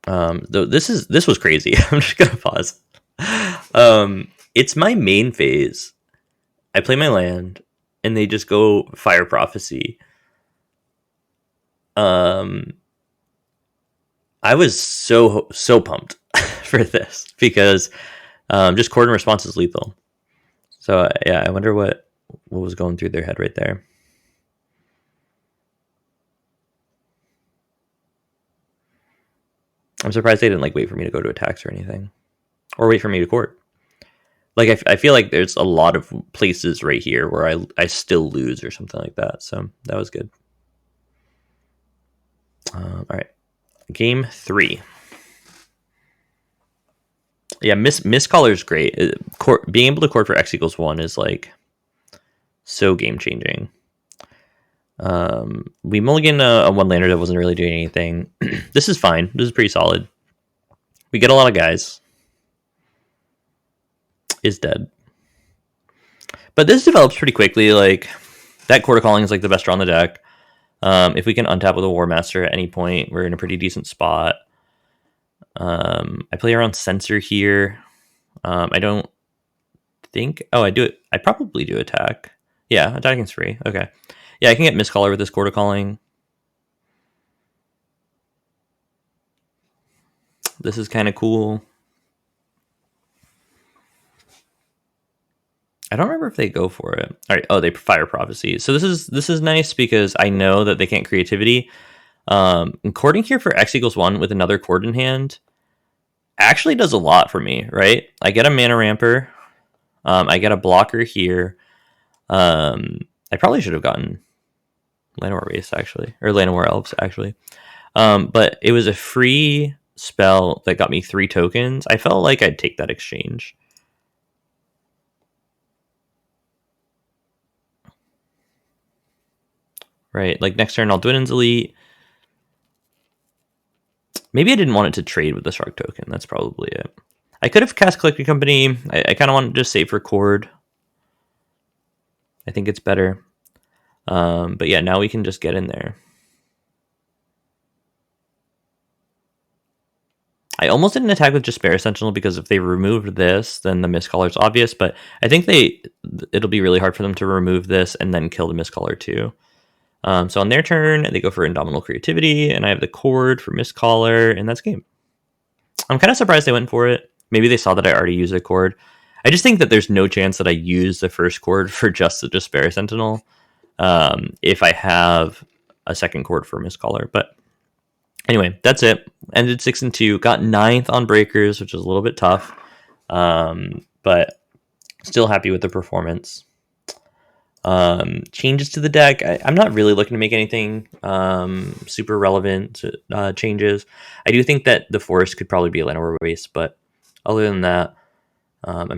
Though this was crazy. I'm just gonna pause. It's my main phase. I play my land, and they just go Fire Prophecy. I was so pumped for this because just chord and response is lethal. So yeah, I wonder what was going through their head right there. I'm surprised they didn't like wait for me to go to attacks or anything, or wait for me to court. Like I feel like there's a lot of places right here where I still lose or something like that. So that was good. All right, game 3. Yeah, Mistcaller is great. Being able to court for X=1 is like so game changing. We mulligan a one lander that wasn't really doing anything. This is fine. This is pretty solid. We get a lot of guys. Is dead. But this develops pretty quickly. Like, that Chord of Calling is like the best draw on the deck. If we can untap with a Warmaster at any point, we're in a pretty decent spot. I play around Censor here. I don't think... Oh, I do it. I probably do attack. Yeah, attacking's free. Okay. Yeah, I can get Mistcaller with this Chord of Calling. This is kind of cool. I don't remember if they go for it. All right. Oh, they Fire Prophecy. So this is nice because I know that they can't creativity. Chording here for X=1 with another chord in hand actually does a lot for me, right? I get a mana ramper. I get a blocker here. I probably should have gotten Llanowar Wastes, actually, or Llanowar Elves, actually. But it was a free spell that got me 3 tokens. I felt like I'd take that exchange. Right, like next turn I'll Dwynen's Elite. Maybe I didn't want it to trade with the Shark token. That's probably it. I could have cast Collecting Company. I kind of wanted to just save for Chord. I think it's better. But yeah, now we can just get in there. I almost didn't attack with Jaspera Sentinel because if they removed this, then the Mistcaller is obvious. But I think it'll be really hard for them to remove this and then kill the Mistcaller too. So on their turn, they go for Indomitable Creativity, and I have the Chord for Mistcaller, and that's game. I'm kind of surprised they went for it. Maybe they saw that I already used a Chord. I just think that there's no chance that I use the first Chord for just the Jaspera Sentinel if I have a second Chord for Mistcaller. But anyway, that's it. Ended 6-2. Got 9th on Breakers, which was a little bit tough. But still happy with the performance. Changes to the deck. I'm not really looking to make anything super relevant changes. I do think that the Forest could probably be a Llanowar Waste, but other than that, I'm